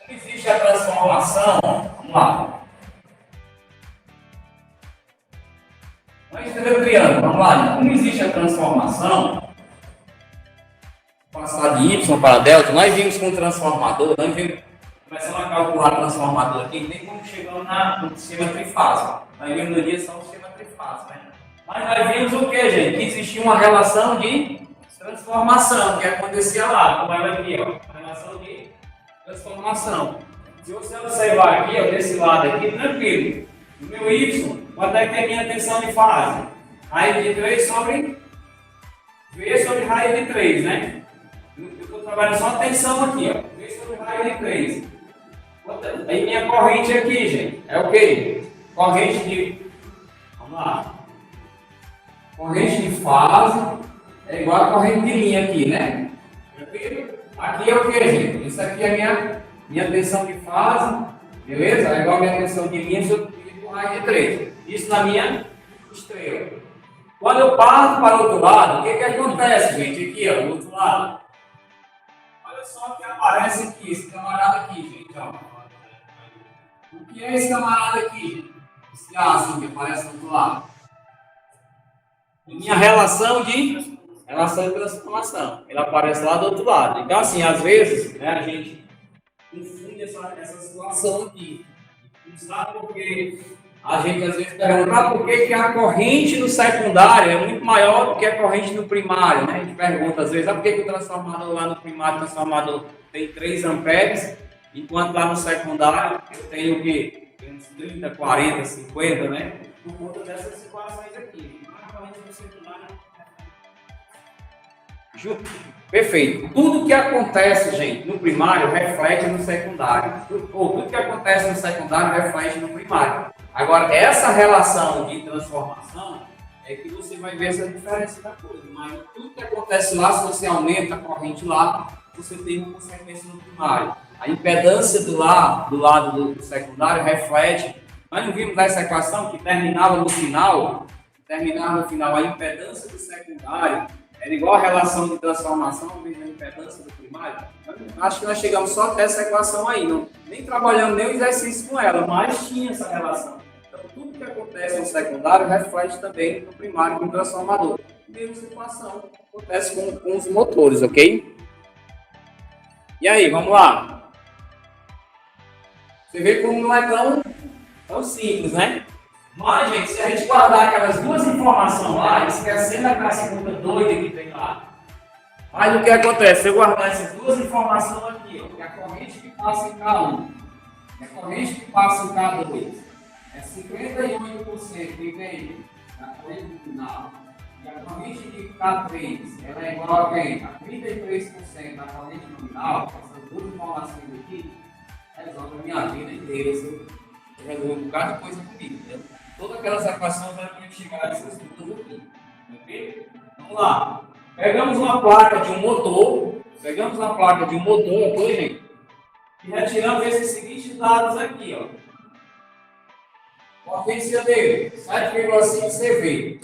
como existe a transformação, vamos lá. Uma estrela triângulo, vamos lá, como existe a transformação, passar de Y para delta, nós vimos com o transformador, nós vimos, começamos a calcular o transformador aqui, nem como chegamos no sistema trifásico. Nós vimos no dia só o sistema trifásico, né? Mas nós vimos o que, gente? Que existia uma relação de transformação que acontecia lá, como ela aqui, ó, relação de transformação. Se você observar aqui, ó, desse lado aqui, tranquilo, no meu Y, quanto é que é a minha tensão de fase? Raiz de 3 sobre V sobre raiz de 3, né? Eu estou trabalhando só a tensão aqui, ó, V sobre raiz de 3. Aí minha corrente aqui, gente, é o quê? Corrente de, vamos lá, corrente de fase é igual a corrente de linha aqui, né? Aqui é o que, gente? Isso aqui é minha tensão de fase, beleza? É igual a minha tensão de linha por raiz de 3. Isso na minha estrela. Quando eu parto para o outro lado, o que acontece, gente? Aqui, ó, do outro lado. Olha só o que aparece aqui, esse camarada aqui, gente, ó. O que é esse camarada aqui? Esse aço que aparece do outro lado. Minha relação de transformação. Ele aparece lá do outro lado. Então, assim, às vezes, né, a gente confunde essa situação aqui. Não sabe por quê? A gente às vezes pergunta por que a corrente no secundário é muito maior do que a corrente no primário, né? A gente pergunta às vezes, por que o transformador lá no primário, o transformador tem 3 amperes, enquanto lá no secundário eu tenho o quê? Tem uns 30, 40, 50, né? Por conta dessas situações aqui. A corrente no secundário. Perfeito. Tudo que acontece, gente, no primário reflete no secundário. Ou tudo que acontece no secundário reflete no primário. Agora, essa relação de transformação é que você vai ver essa diferença da coisa. Mas tudo que acontece lá, se você aumenta a corrente lá, você tem uma consequência no primário. A impedância do lado do secundário reflete. Nós não vimos essa equação que terminava no final a impedância do secundário era igual a relação de transformação vezes a impedância do primário. Acho que nós chegamos só até essa equação aí, não, nem trabalhando nem o exercício com ela, mas tinha essa relação. Então, tudo que acontece no secundário reflete também no primário com o transformador. Mesma situação acontece com os motores, ok? E aí, vamos lá. Você vê como não é tão simples, né? Mas, gente, se a gente guardar aquelas duas informações lá, esquecendo aquela segunda doida que tem lá, aí o que acontece? Se eu guardar essas duas informações aqui, ó, que a corrente que passa em K1 e a corrente que passa em K2 é 58% que vem da corrente final, e a corrente de K3 ela é igual a quem? A 33% da corrente nominal, essas duas informações aqui, resolve a minha vida inteira. Eu resolvi um bocado de coisa comigo, entendeu? Todas aquelas equações vão chegar a essas duas aqui. Ok? Vamos lá. Pegamos uma placa de um motor, ok, gente? E retiramos esses seguintes dados aqui, ó. Potência dele, 7,5 CV.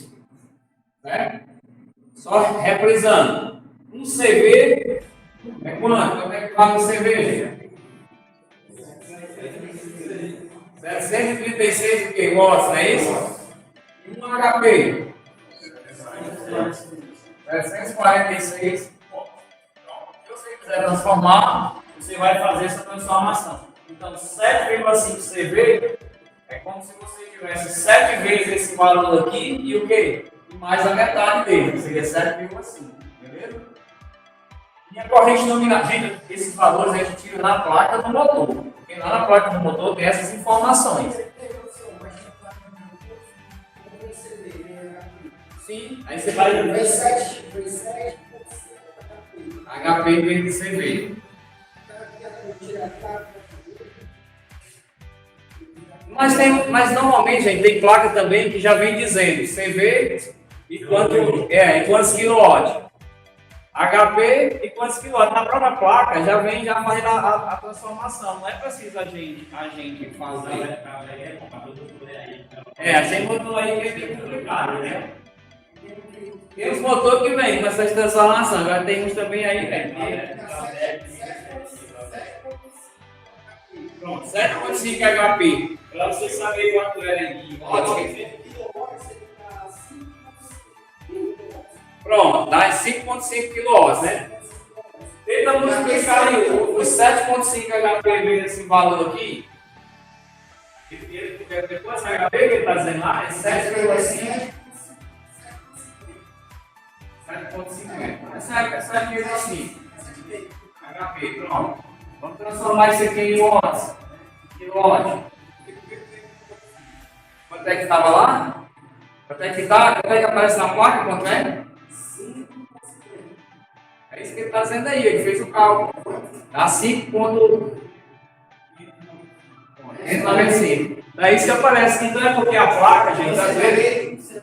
Certo? Só reprisando. Um CV É quanto? Quanto é que vale o CV? 736 o quê? Watts, não é isso? E um HP? 746. Se você quiser transformar, você vai fazer essa transformação. Então, 7,5 CV é como se você tivesse 7 vezes esse valor aqui e o quê? E mais a metade dele, seria 7,5. Beleza? E a corrente nominal, gente, esses valores a gente tira na placa do motor. Porque lá na placa do motor tem essas informações. Sim, aí você vai ver HP em vez de CV. Mas normalmente, gente, tem placa também que já vem dizendo CV e quantos quilowatts. HP e quantos quilowatts. Na própria placa já vem já fazendo a transformação. Não é preciso a gente fazer. A gente botou aí que é bem complicado, né? Tem os motores que vêm com essa transformação. Agora tem uns também aí, né? Pronto, 7,5 HP. Para você saber quanto é em watts. Pronto, dá 5,5 kW, né? Tenta multiplicar aí os 7,5 HP vezes esse valor aqui. Depois HP que ele está dizendo lá é 7,5. 7,50. Essa aqui é assim. HP, pronto. Vamos transformar isso aqui em watts. Quilowatt. Quanto é que estava lá? Quanto é que está? Quanto é que aparece na placa? Quanto é? É isso que ele está dizendo aí, ele fez o cálculo. Dá 5,95. Daí isso que aparece. Então é porque a placa, gente, às vezes.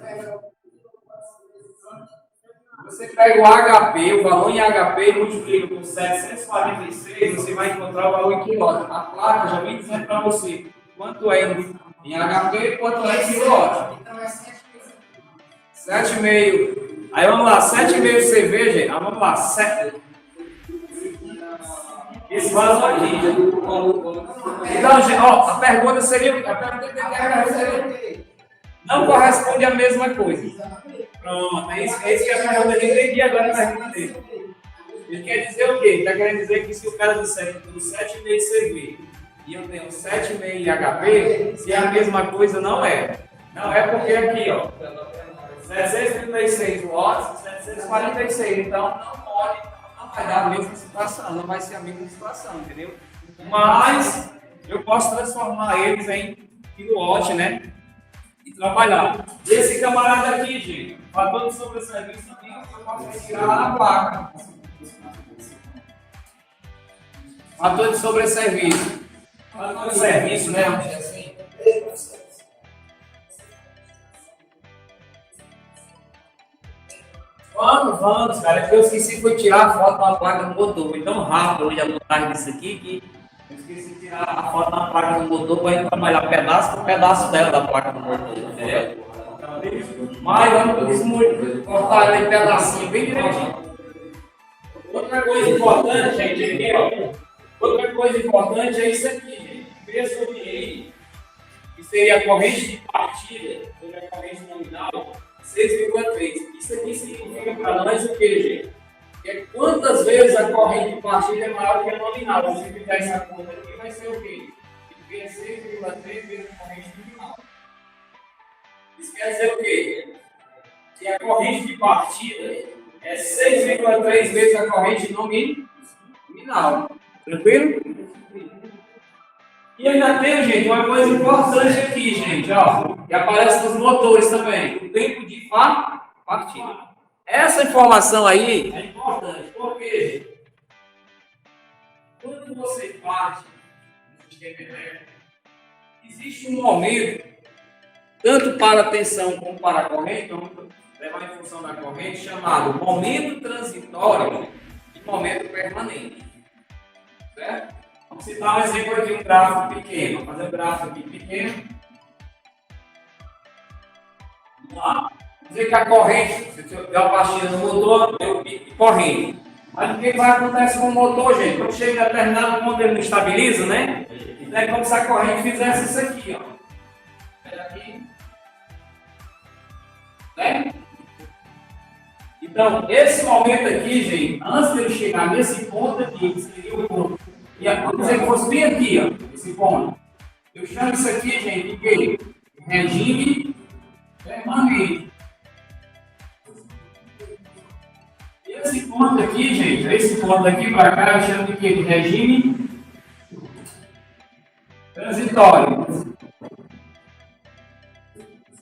Você pega o HP, o valor em HP e multiplica por 746, você vai encontrar o valor em quilowatt. A placa já vem dizendo para você quanto é em HP e quanto é em quilowatt. Então é 7,5. Aí vamos lá, 7,5 CV, gente. Ah, vamos lá, 7. Esse valor aqui. Então, gente, ó, a pergunta seria. Não corresponde à mesma coisa. Pronto, é isso que a pergunta que eu entendi agora na pergunta dele. Ele quer dizer o quê? Ele está querendo dizer que se o cara disser que eu tenho 7,5 CV e eu tenho 7,5 HP, se é a mesma coisa, não é. Não é porque aqui, ó. 736 watts, 746. Então, não vai dar a mesma situação, não vai ser a mesma situação, entendeu? Mas, eu posso transformar eles em kilowatt, né? E trabalhar. Esse camarada aqui, gente, fator de sobresserviço aqui, eu posso tirar lá na placa. Fator de sobresserviço. Fator de serviço, né? Assim. Vamos, cara. Eu esqueci foi tirar a foto da placa do motor. Foi tão rápido hoje a montagem disso aqui que eu esqueci de tirar a foto da placa do motor para gente trabalhar pedaço por pedaço dela da placa do motor. Entendeu? Mas vamos cortar ele pedacinho bem direitinho. Outra coisa importante, gente, aqui, ó. Outra coisa importante é isso aqui, gente. Veja sobre ele, que seria a corrente de partida, sobre a corrente nominal. 6,3. Isso aqui significa para nós o que, gente? Que é quantas vezes a corrente de partida é maior que a nominal. Se fizer essa conta aqui, vai ser o quê? Porque é 6,3 vezes a corrente nominal. Isso quer dizer o quê? Que a corrente de partida é 6,3 vezes a corrente nominal. Tranquilo? E ainda tem, gente, uma coisa importante aqui, gente, ó, que aparece nos motores também, o tempo de partida. Essa informação aí é importante, porque quando você parte no sistema elétrico, existe um momento, tanto para a tensão como para a corrente, vamos levar em função da corrente, chamado momento transitório e momento permanente. Certo? Vamos citar um exemplo aqui, um gráfico pequeno. Vamos fazer um gráfico aqui pequeno. Vamos lá. Vamos dizer que a corrente, se eu der uma partida no motor, eu pico corrente. Mas o que vai acontecer com o motor, gente? Quando chega a determinado ponto, ele não estabiliza, né? Então é como se a corrente fizesse isso aqui, ó. Olha aqui. Né? Então, esse momento aqui, gente, antes de ele chegar nesse ponto aqui, que seria o ponto, e vamos dizer que fosse bem aqui, ó, esse ponto. Eu chamo isso aqui, gente, de quê? Regime permanente. Esse ponto aqui, gente, esse ponto aqui para cá, eu chamo de quê? De regime transitório.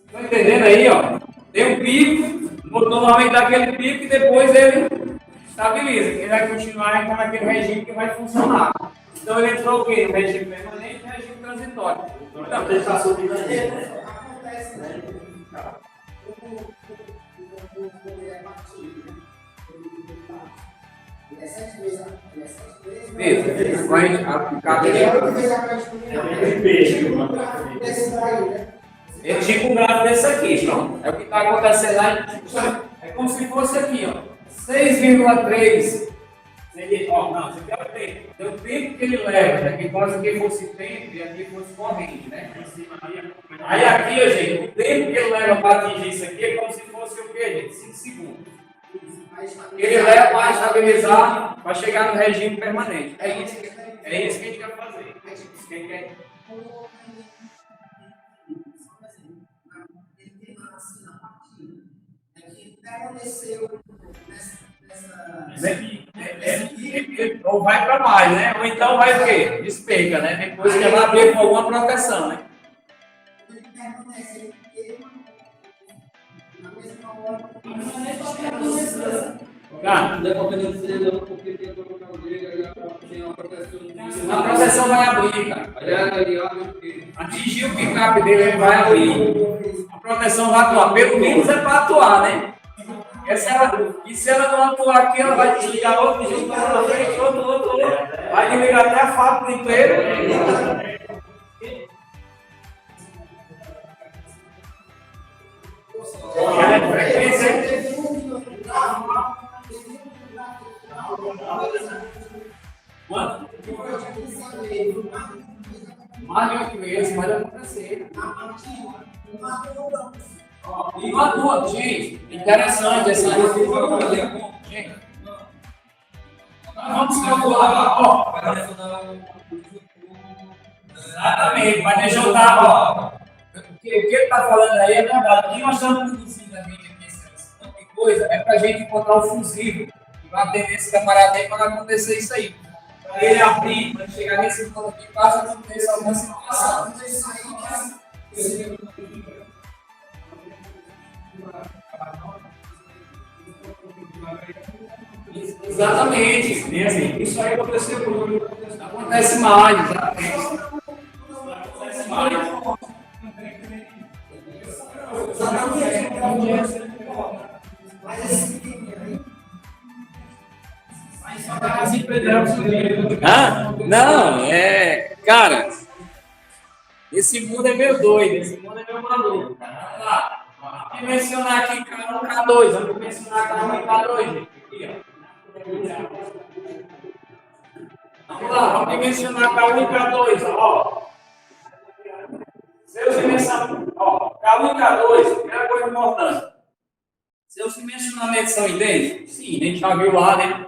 Estão entendendo aí, ó? Tem um pico, o motor vai dar aquele pico e depois ele estabiliza. Ele vai continuar então, naquele regime que vai funcionar. Então ele entrou o quê? No regime permanente e regime transitório. Então, Ele está subindo aí. Acontece, né? Ele é partido, né? Ele é 7 vezes. beleza. A cadeira. É tipo um gráfico desse aqui, então. É o que está acontecendo lá. É como se fosse aqui, ó. 6,3. Ó, não, você quer ver? É o tempo que ele leva, né? Que quase que fosse tempo e aqui fosse corrente, né? Aí aqui, ó, gente, o tempo que ele leva para atingir isso aqui é como se fosse o quê, gente? 5 segundos. Ele leva para estabilizar, para chegar no regime permanente. É isso que a gente quer fazer. Quem quer? Ou vai para mais, né? Ou então vai o quê? Despenca, né? Depois que ela abrir com alguma proteção, né? Cara, a proteção vai abrir, cara. Atingir o picape dele, ele vai abrir. A proteção vai atuar. Pelo menos é para atuar, né? E se ela não atuar aqui, ela vai desligar outro, junto na frente, outro. Vai desligar até a fábrica inteira. Quanto? Mais de 8 meses, mas vai acontecer. E uma tua, gente, interessante essa gente. Vamos calcular, ó. Exatamente, vai deixar ó. O que ele está falando aí é verdade. O que nós estamos produzindo aqui, esse tanto de coisa, é para a gente encontrar o fusível e bater nesse camarada aí para acontecer isso aí. Para ele abrir, para chegar nesse ponto aqui, passa a acontecer alguma situação. Exatamente, né? Assim, isso aí aconteceu muito. Acontece mais, exatamente. Acontece mais. Ah, não, cara, esse mundo é meio doido, esse mundo é meio maluco, cara. Vamos lá. Vamos mencionar aqui K1, K2, vamos mencionar K1 e K2, gente. Aqui, ó. Vamos lá, vamos mencionar K1 e K2, ó. Seus dimensionamentos, ó, K1 e K2, primeira coisa importante. Seus dimensionamentos são idênticos? Sim, a gente já viu lá, né?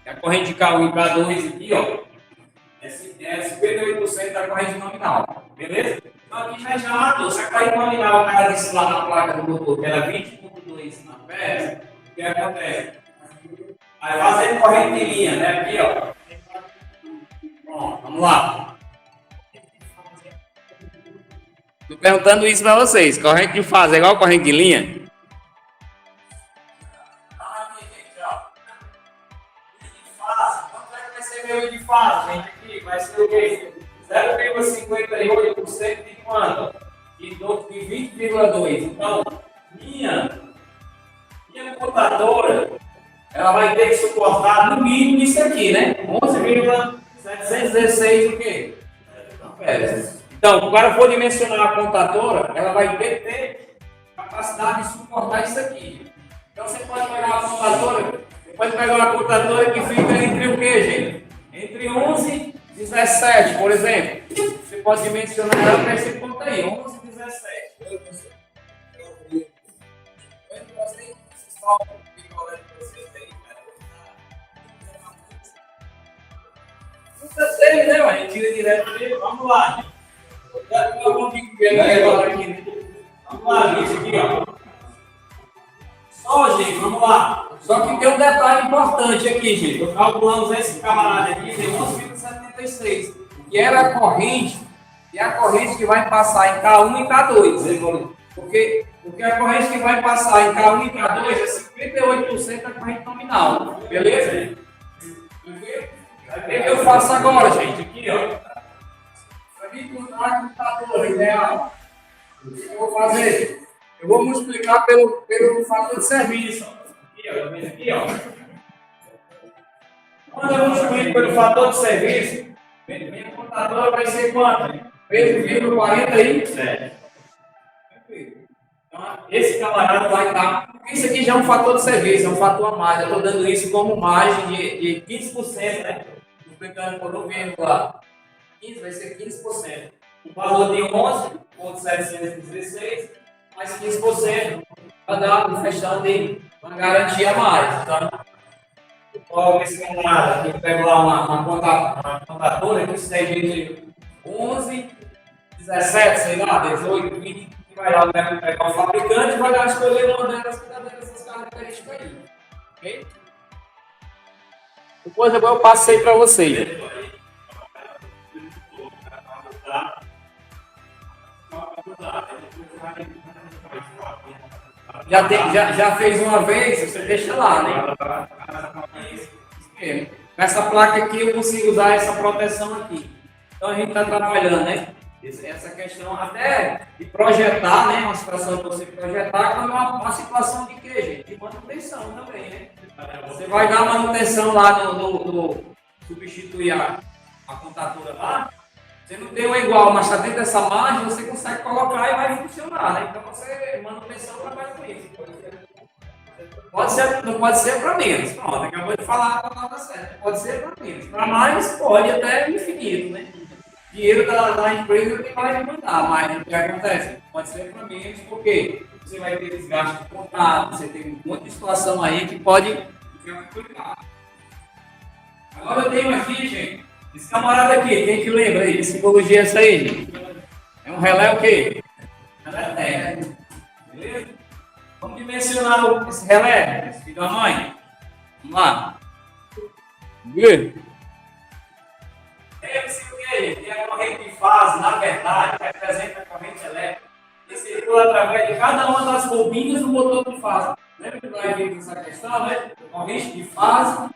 A corrente de K1 e K2 aqui, ó, é 58% da corrente nominal, beleza? Então aqui já matou. Se a corrente nominal, o cara disse lá na placa do motor que era 20,2 na peça, o que acontece? Aí fazendo corrente de linha, né? Aqui, ó. Pronto, vamos lá. Estou perguntando isso para vocês. Corrente de fase é igual corrente de linha? De fase, gente, aqui vai ser o quê? 0,58% de quanto? De 20,2%. Então, minha computadora, ela vai ter que suportar no mínimo isso aqui, né? 11,716 o quê? Então, quando o cara for dimensionar a contadora, ela vai ter que ter capacidade de suportar isso aqui. Então você pode pegar uma contadora que fica entre o quê, gente? Entre 11 e 17, por exemplo. Você pode dimensionar ela para esse ponto aí, 11 e 17. Não sei, né? A gente tira direto dele. Vamos lá. Vamos lá, isso aqui, ó. Só, gente, vamos lá. Só que tem um detalhe importante aqui, gente. Eu calculamos esse camarada aqui, tem 11,76, que era a corrente, e a corrente que vai passar em K1 e K2. Porque a corrente que vai passar em K1 e K2 é 58% da corrente nominal. Beleza? O que eu faço agora, gente? Aqui, ó. Para me encontrar a computadora ideal, o que eu vou fazer? Eu vou multiplicar pelo fator de serviço. Aqui, ó. Tá vendo aqui, ó? Quando eu multiplico pelo fator de serviço, minha contadora vai ser quanto? 3,47. Então, esse camarada vai estar. Isso aqui já é um fator de serviço, é um fator a mais. Eu estou dando isso como margem de 15%, né? Multiplicando por 1,15 vai ser 15%. O valor de 11,716 mais 15% vai dar um fechando de uma garantia a mais. Então, coloca esse camarada aqui, pega lá uma contadora que seja entre 11, 17, sei lá, 18, 20, que vai lá pegar o fabricante e vai lá escolher uma dessas características aí. Ok? Depois eu passei para vocês. Já fez uma vez, você deixa lá, né? Isso mesmo. Com essa placa aqui eu consigo usar essa proteção aqui. Então a gente está trabalhando, né? Essa questão até de projetar, né? Uma situação que você projetar, como uma situação de quê, gente? De manutenção também, né? Você vai dar manutenção lá no substituir a contadora lá. Você não tem um igual, mas está dentro dessa margem, você consegue colocar e vai funcionar, né? Então você, manutenção, trabalha com isso. Não pode ser para menos. Pronto, acabou de falar a palavra certa. Pode ser para menos. Para mais, pode até infinito, né? Dinheiro da empresa que vai mandar, mas o que acontece? Pode ser para menos, porque você vai ter desgaste de contato, você tem um monte de situação aí que pode ficar complicado. Agora eu tenho aqui, gente, esse camarada aqui, quem que lembra aí? Que simbologia é essa aí, gente? É um relé o quê? Relé terra. Beleza? Vamos dimensionar esse relé, esse filho da mãe. Vamos lá. Beleza? Lembre-se o que, gente? A corrente de fase, na verdade, representa a corrente elétrica que circula através de cada uma das bobinas do motor de fase. Lembra que nós vimos essa questão, né? Corrente de fase.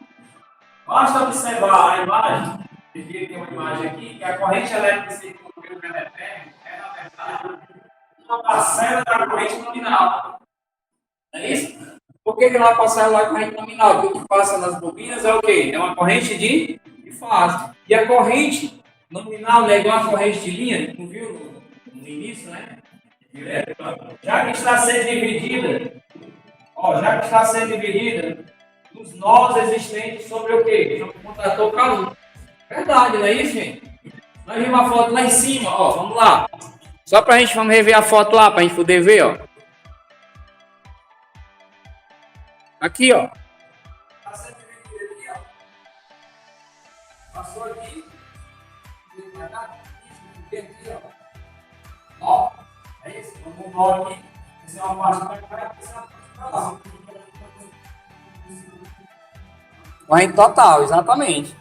Basta observar a imagem, que tem uma imagem aqui, que a corrente elétrica circula pelo relé térmico é, na verdade, uma parcela da corrente nominal. Não é isso? Por que ela passa lá a corrente nominal? O que passa nas bobinas é o quê? É uma corrente de fase. E a corrente nominal não é igual a corrente de linha, não viu no início, né? Já que está sendo dividida, nos nós existentes sobre o quê? Sobre o contator K1. Verdade, não é isso, gente? Nós vimos a foto lá em cima, ó. Vamos lá. Só pra gente, vamos rever a foto lá, pra gente poder ver, ó. Aqui, ó. Tá sendo dividido aqui, ó. Passou aqui. Aqui, ó. Ó. É isso? Vamos nó aqui. Esse é uma parte pra cá, esse é uma parte pra lá. Corrente total, exatamente.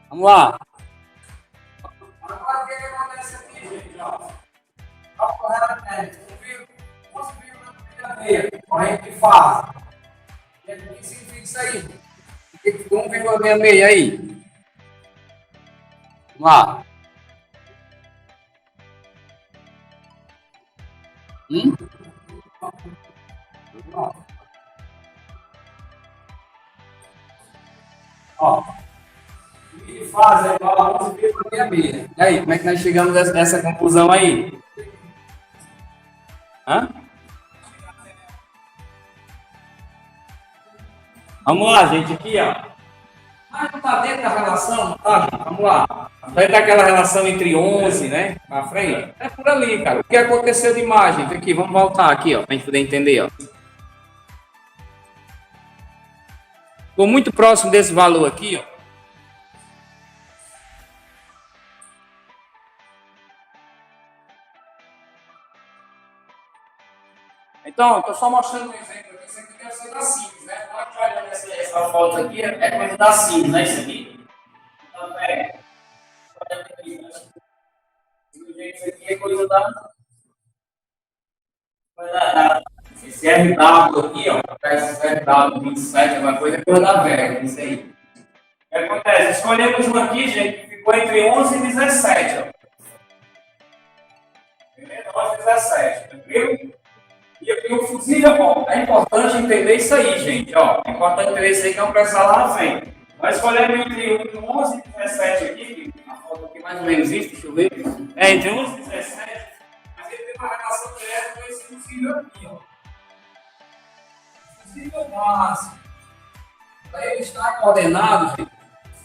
Vamos lá. Agora o que acontece aqui, gente? Ó, corrente térmica. Corrente de fase. O que significa isso aí? 1,66 aí. Vamos lá. Ó, de fase é igual a 11,66. E aí, como é que nós chegamos nessa conclusão aí? Vamos lá, gente, aqui, ó. Mas não está dentro da relação, não tá? Vamos lá. Vai dar aquela relação entre 11, né? Pra frente. É por ali, cara. O que aconteceu de imagem? Aqui, vamos voltar aqui, ó, pra gente poder entender, ó. Ficou muito próximo desse valor aqui, ó. Então, estou só mostrando um exemplo aqui. Isso aqui deve ser da Simples, né? Quando a gente olha essa foto aqui, é coisa da Simples, né? Isso aqui. Então, isso aqui é coisa da esse RW aqui, ó. Esse RW 27, uma coisa é coisa da velha, isso aí. O que acontece? Escolhemos um aqui, gente, que ficou entre 11 e 17, ó. Beleza? 11 e 17, tranquilo? E aqui o fusível, ó, é importante entender isso aí, gente, ó. É importante entender isso aí que é um pensar lá na frente. Nós escolhemos entre 11 e 17 aqui, a foto aqui mais ou menos isso, deixa eu ver. É, entre 11 e 17, mas ele tem uma relação direta com esse fusível aqui, ó. Fusível máximo, para ele estar coordenado, gente,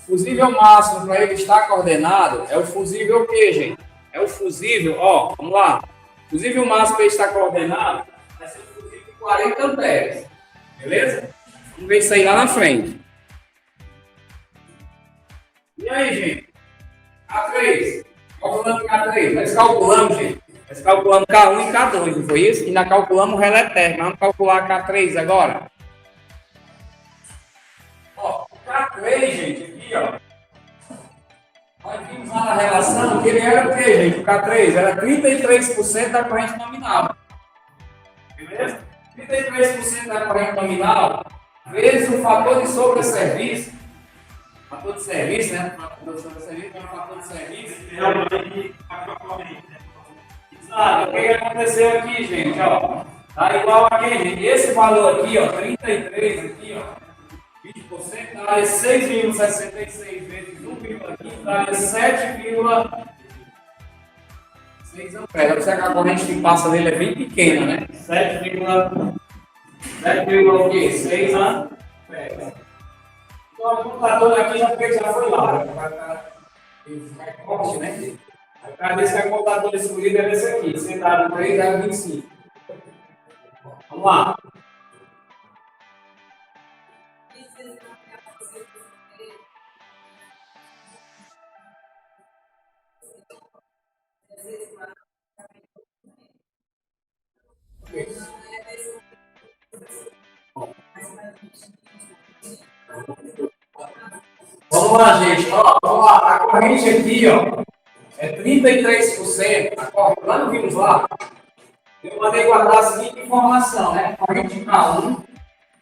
fusível máximo para ele estar coordenado é o fusível o quê, gente? É o fusível, ó, vamos lá. Fusível máximo para ele estar coordenado vai ser o fusível 40 amperes, beleza? Vamos ver isso aí lá na frente. E aí, gente? K3, calculando K3, nós calculamos, gente. Nós calculamos K1 e K2, não foi isso? E nós calculamos o relé térmico. Vamos calcular K3 agora. Ó, o K3, gente, aqui, ó. Nós vimos lá na relação que ele era o quê, gente? O K3 era 33% da corrente nominal. Beleza? 33% da corrente nominal vezes o fator de sobresserviço. Fator de serviço, né? Fator de sobresserviço é um fator de serviço. Exato. O que aconteceu aqui, gente? Ó, tá igual aqui, gente. Esse valor aqui, ó, 33 aqui, ó. 20% dá 6,66 vezes 1,15 dá 7,6 amperes. Você que a corrente que passa nele é bem pequena, né? 7,6 amperes. Então a computadora aqui já foi lá. Vai corte, né? Cada vez que a computadora escolhida é esse aqui. Sentado 3,25. Vamos lá. Vamos lá, gente. Ó, vamos lá. A corrente aqui, ó, é 33%. Lá no vimos lá, eu mandei guardar a seguinte informação, né? Corrente K1,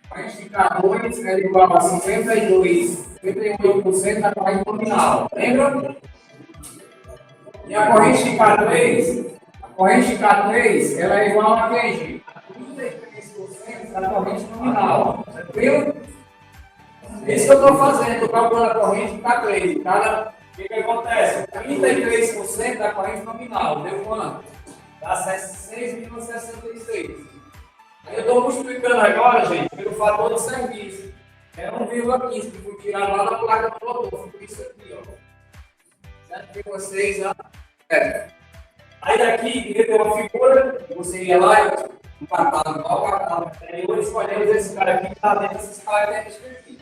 corrente K2 é igual a 58% da corrente nominal. Lembra? E a corrente de K3, ela é igual a quem, gente? 33% da corrente nominal. Tranquilo? É isso que eu estou fazendo, estou calculando a corrente de K3. Cada, o que acontece? 33% da corrente nominal, deu quanto? Dá 6,66. Aí eu estou multiplicando agora, gente, pelo fator de serviço. É 1,15, que fui tirar lá da placa do motor. Fica isso aqui, ó. 7,6 amperes. Aí daqui, tem uma figura, você ia lá e empatado, igual o catado anterior, escolhemos esse cara aqui que está dentro desses características aqui.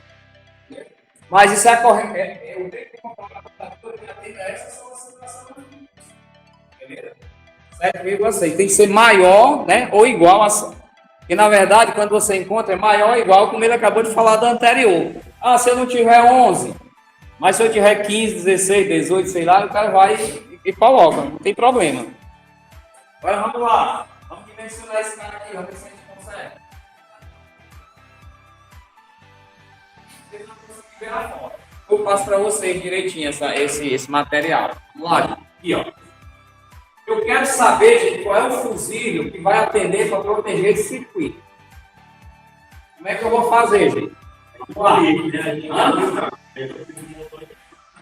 Mas isso é correto. Eu tenho que comprar uma computadora que atenda essa solicitação aqui. Beleza? 7,6. Tem que ser maior, né? Ou igual a. Porque, na verdade, quando você encontra, é maior ou igual, como ele acabou de falar do anterior. Ah, se eu não tiver 11, mas se eu tiver 15, 16, 18, sei lá, o cara vai e coloca. Não tem problema. Agora vamos lá. Vamos dimensionar esse cara aqui. Vamos ver se a gente consegue. Eu passo para vocês direitinho esse material. Vamos lá, aqui, ó. Eu quero saber, gente, qual é o fusível que vai atender para proteger esse circuito. Como é que eu vou fazer, gente? Vamos lá.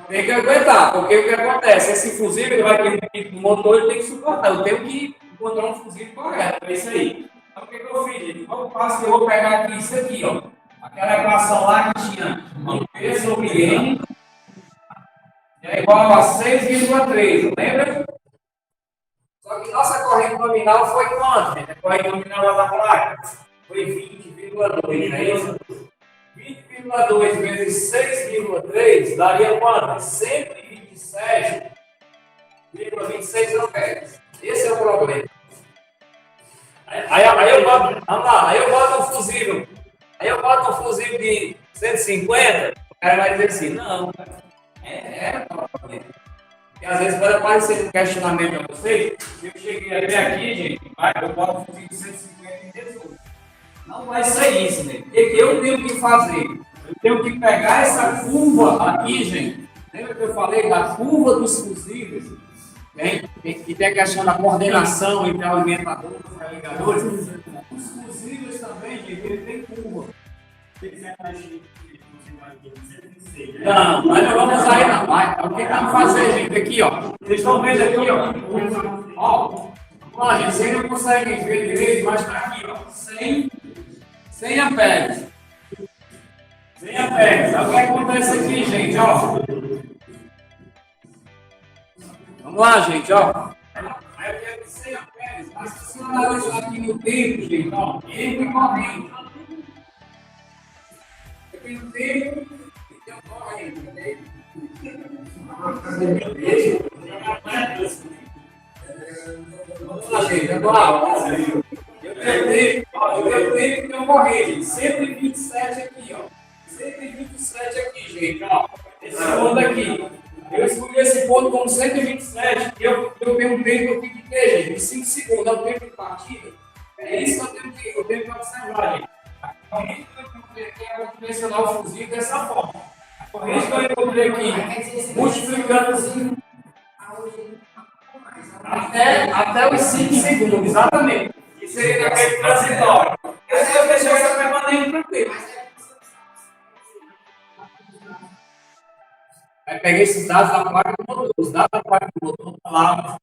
Tem que aguentar, porque o que acontece? Esse fusível ele vai ter no motor, ele tem que suportar. Eu tenho que encontrar um fusível correto. É isso aí. Então, o que eu fiz, gente? Qual o passo que eu vou pegar aqui? Isso aqui, ó. A Aquela equação lá que tinha P sobre N é igual a 6,3, lembra? Só que nossa corrente nominal foi quanto, gente? A corrente nominal lá da placa foi 20,2, não é isso? 20,2 vezes 6,3 daria quanto? 127,26 amperes. Esse é o problema. Aí eu boto, vamos lá, aí eu boto um fusível. Aí eu boto um fusível de 150, o cara vai dizer assim, não, problema. E às vezes pode aparecer um questionamento para vocês, eu cheguei até aqui, gente, eu boto um fusível de 150 em 18. Não vai ser isso, né? O que eu tenho que fazer? Eu tenho que pegar essa curva aqui, gente. Lembra que eu falei da curva dos fusíveis? Que tem a questão da coordenação entre alimentadores e carregadores. Os fusíveis também, gente, ele tem curva. Não, mas não vamos sair não. O que vamos fazer, gente? Aqui, ó. Vocês estão vendo aqui, ó, gente, vocês não conseguem ver direito, mas está aqui, ó. 100 amperes. 100 amperes. Olha o que acontece aqui, gente, ó. Vamos lá, gente, ó. Aí eu quero 100 amperes. Mas se você analisar aqui no tempo, gente, ó, entre corrente. Eu tenho tempo e tenho corrente, ok? Vamos lá, gente, vamos lá. Eu tenho tempo e tenho corrente. 127 aqui, ó. 127 aqui, gente, ó. Esse ponto aqui. Eu escolhi esse ponto como 127 e eu tenho um tempo aqui de quê, gente? De 5 segundos, é o tempo de partida. É isso que eu tenho que observar, gente. A corrente que eu encontrei aqui é dimensionar o fusível dessa forma. A corrente que eu encontrei aqui, multiplicando assim, até os 5 segundos, exatamente. Que seria naquele transitório. Eu sei deixar essa permanente tranquilo. Aí peguei esses dados da placa do motor. Os dados da placa do motor estão lá.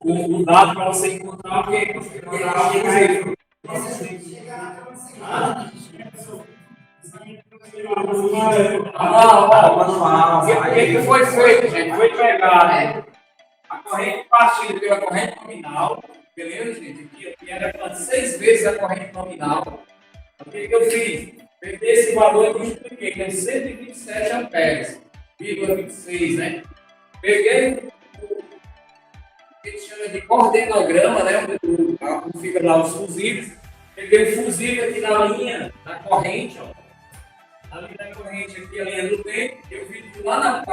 O dado para você encontrar o quê? Você encontrar o fusível. O que foi feito, gente? Foi pegar a corrente partida pela corrente nominal. Beleza, gente? Aqui era 6 vezes a corrente nominal. O que eu fiz? Peguei esse valor e multipliquei, que é 127 amperes. 26, né? Peguei o que a gente chama de coordenograma, né? Onde fica lá os fusíveis. Peguei o fusível aqui na linha da corrente, ó. A linha da corrente aqui, a linha do tempo. Eu vi que lá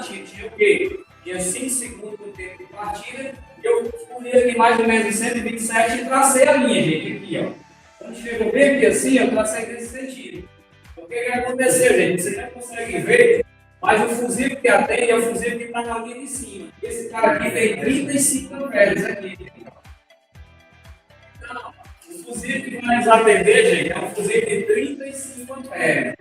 tinha o quê? Tinha 5 segundos do tempo de partida. Eu escolhi aqui mais ou menos 127 e tracei a linha, gente, aqui, ó. Quando chegou bem aqui assim, eu tracei nesse sentido. O que aconteceu, gente? Você não consegue ver. Mas o fusível que atende é o fusível que está na linha de cima. Esse cara aqui tem 35 amperes aqui. Então, o fusível que vai nos atender, gente, é um fusível de 35 amperes.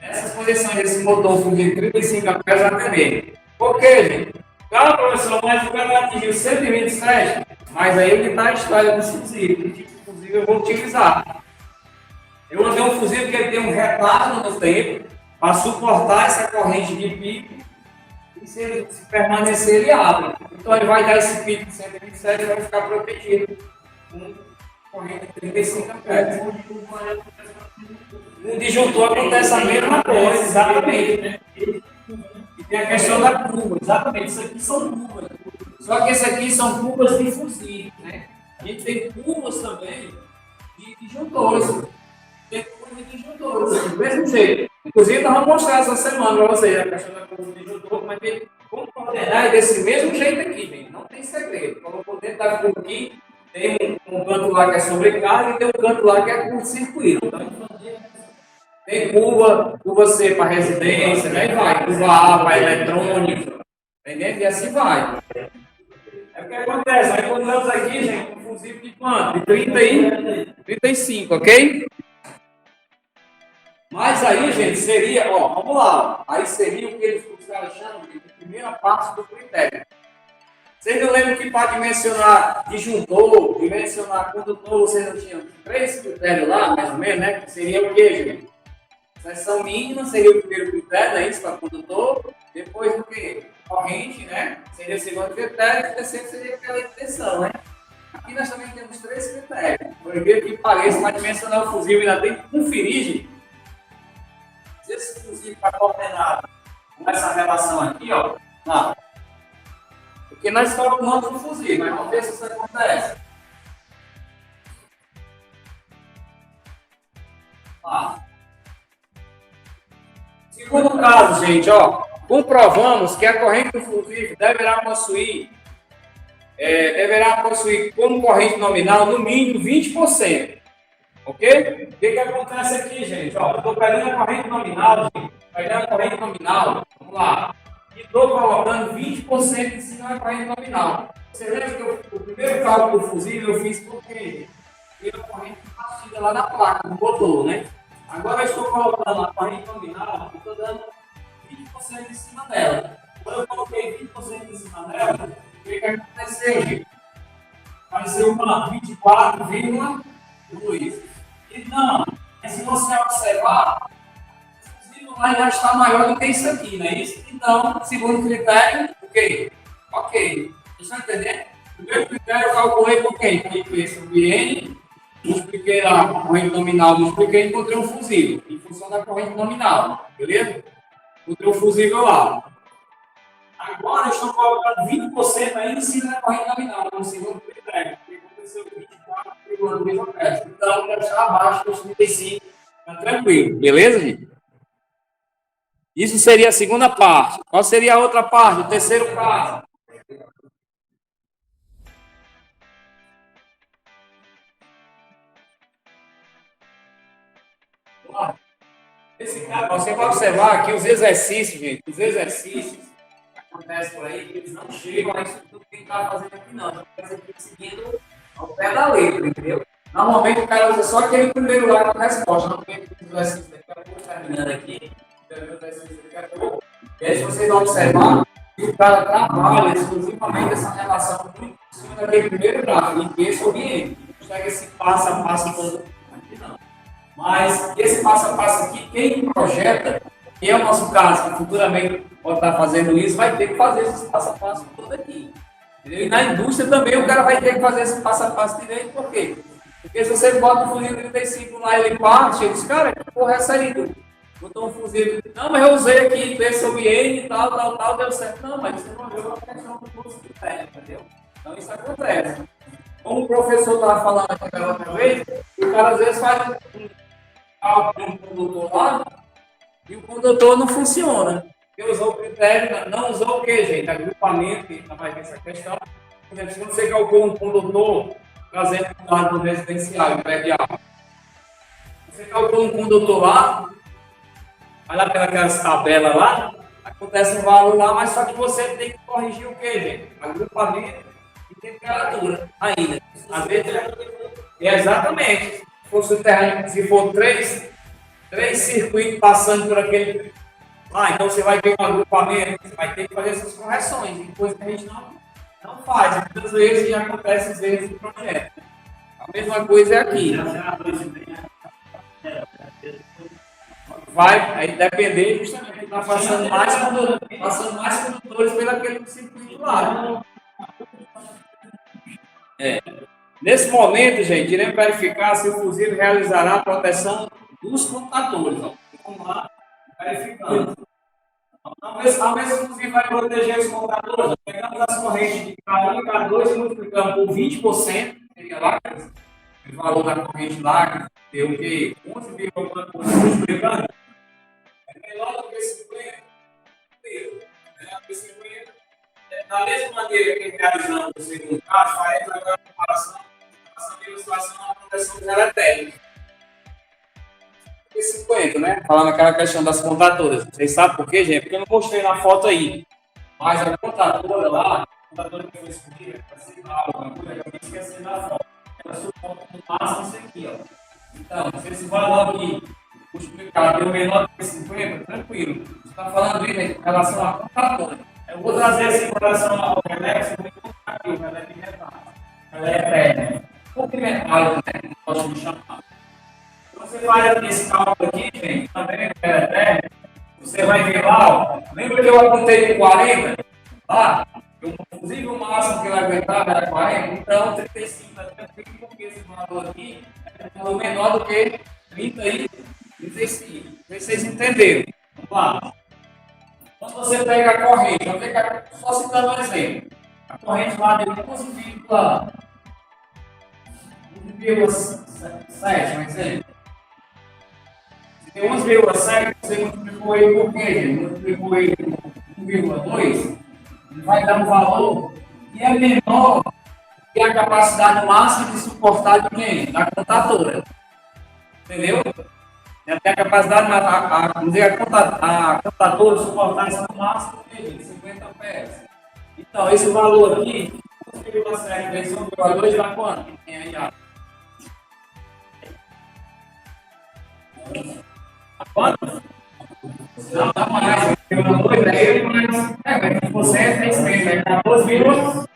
Nessas condições desse motor fusível de 35 amperes atender. Por quê, gente? Claro, professor, mas o cara atingiu 127, mas aí ele está a história do fusível. Que tipo de fusível eu vou utilizar? Eu mandei um fusível que ele tem um retardo no tempo para suportar essa corrente de pico e se ele permanecer, ele abre. Então ele vai dar esse pico de 127 e vai ficar protegido com corrente de 35 amperes. No disjuntor acontece a mesma coisa, exatamente. Né? E tem a questão da curva, exatamente. Isso aqui são curvas. Só que esse aqui são curvas de fusível. Né? A gente tem curvas também de disjuntores. Tem curva de disjuntores, do mesmo jeito. Inclusive, nós vamos mostrar essa semana para vocês a questão da curva de disjuntor, mas como coordenar é desse mesmo jeito aqui, gente. Não tem segredo. Colocou dentro da curva aqui, tem um canto lá que é sobrecarga e tem um canto lá que é curto-circuito. Então, tem curva C para residência, né? E vai. Curva A para eletrônico, entendeu? E assim vai. É o que acontece. Aí, quando nós aqui, gente, um fusível de quanto? De 30 e 35, ok? Mas aí, gente, seria, ó, vamos lá. Aí seria o que os caras chamam de primeira parte do critério. Vocês não lembram que para dimensionar disjuntor, dimensionar condutor, vocês não tinham 3 critérios lá, mais ou menos, né? Que seria o quê, gente? Seção mínima seria o primeiro critério, é isso, para condutor. Depois o quê? Corrente, né? Seria o segundo critério. E o terceiro seria aquela tensão, né? Aqui nós também temos 3 critérios. Por incrível que pareça, para dimensionar o fusível ainda tem que conferir, gente. Se esse fusível está coordenado com essa relação aqui, ó, não. Porque nós calculamos o fusível, mas vamos ver se isso acontece. Tá. Segundo caso, gente, ó, comprovamos que a corrente do fusível deverá possuir como corrente nominal no mínimo 20%. Ok? O que acontece aqui, gente? Ó, eu estou pegando a corrente nominal, gente. Pegando a corrente nominal, vamos lá. E estou colocando 20% em cima da corrente nominal. Você lembra que o primeiro cálculo do fusível eu fiz por quê? Pela corrente batida lá na placa, no motor, né? Agora eu estou colocando a corrente nominal e estou dando 20% em cima dela. Quando eu coloquei 20% em cima dela, o que aconteceu, gente? Vai ser uma 24,2. Então, se você observar, o fusível lá já está maior do que isso aqui, não é isso? Então, segundo critério, ok. Ok. Vocês estão entendendo? O primeiro critério eu calculei por quê? Multipliquei sobre N, multipliquei lá a corrente nominal, multipliquei e encontrei um fusível, em função da corrente nominal, beleza? Encontrei um fusível lá. Agora eu estou colocando 20% ainda em cima da corrente nominal, no segundo critério, porque aconteceu 24,2 acréscimo. Então, deve estar abaixo dos 35, está tranquilo, beleza, gente? Isso seria a segunda parte. Qual seria a outra parte? O terceiro caso. Esse cara, você vai observar que os exercícios, gente, que acontecem por aí, eles não chegam a isso tudo que a gente está fazendo aqui, não. A gente está seguindo ao pé da letra, entendeu? Normalmente o cara usa só aquele primeiro lá com a resposta. Normalmente os exercícios daqui a pouco terminando aqui, e aí, se vocês observar, o cara trabalha exclusivamente essa relação muito em cima daquele primeiro gráfico, limpeza sobre ele. Não segue esse passo a passo todo aqui, não. Mas esse passo a passo aqui, quem projeta, que é o nosso caso, que futuramente pode estar fazendo isso, vai ter que fazer esse passo a passo todo aqui. Entendeu? E na indústria também o cara vai ter que fazer esse passo a passo direito, por quê? Porque se você bota o fusível 35 lá e ele parte, ele diz, cara, que porra é essa aí? Botou um fusível, não, mas eu usei aqui, P sobre N, tal, deu certo. Não, mas você não olhou a questão do curso de técnica, entendeu? Então isso acontece. Como o professor estava falando aqui pela outra vez, o cara às vezes faz um condutor lá e o condutor não funciona. Porque usou o critério, não usou o quê, gente? Agrupamento, que ainda vai ter essa questão. Por exemplo, se você calcula um condutor trazendo um lado do residencial e predial, você calcula um condutor lá, vai lá pelas tabelas lá, acontece um valor lá, mas só que você tem que corrigir o quê, gente? Agrupamento e temperatura ainda. Às vezes exatamente. Se for três circuitos passando por aquele. Então você vai ter um agrupamento, você vai ter que fazer essas correções, coisa que a gente não faz. Muitas vezes já acontece os erros do projeto. A mesma coisa é aqui. Vai aí depender justamente, está passando mais condutores pelo aquele circuito lá. Nesse momento, gente, iremos verificar se o fusível realizará a proteção dos contadores. Ó. Vamos lá, verificando. Talvez o fusível vai proteger os contadores. Pegamos as correntes de K1 e K2 e multiplicamos por 20%, seria lá, o valor da corrente lá, que deu o quê? 11,1% multiplicando. É menor do que 50. Menor do que 50. Da mesma maneira que realizamos o segundo caso, faremos agora a comparação da ilustração da proteção zero técnica. 50, né? Falando aquela questão das contatoras. Vocês sabem por quê, gente? Porque eu não mostrei na foto aí. Mas a contadora lá, a contadora que foi escolhida, para ser alguma coisa, eu esqueci da foto. Ela suporta no máximo isso aqui, ó. Então, se esse valor aqui multiplicado deu menor do que 50, tranquilo. Você está falando aí, né, em relação à contadora. Eu vou trazer essa informação ao Alex, ela é eterna. Por que metálica, né? Não posso me chamar. Então, você faz esse cálculo aqui, gente, também ela é eterna. Você vai ver lá, ó, lembra que eu apontei com 40? Lá, o fusível máximo que ele aguentava era 40, então 35 está tranquilo, porque esse valor aqui é um valor menor do que 30 e 35. Vocês entenderam? Vamos lá. Quando você pega a corrente, vou pegar, só citando um exemplo, a corrente lá de 11,7, um exemplo. Se tem 11,7, você multiplicou ele por quê, gente? Multiplicou ele por 1,2, ele vai dar um valor que é menor que a capacidade máxima de suportar de quem? Da contadora. Entendeu? Até a capacidade, a contadora suportar esse máximo de 50 pés. Então, esse valor aqui, 1,7 vezes 1,2 dá quanto? Tem aí, ó. Quanto? Não, dá mais. 1,2 é ele, mas você é 3 é 14,1.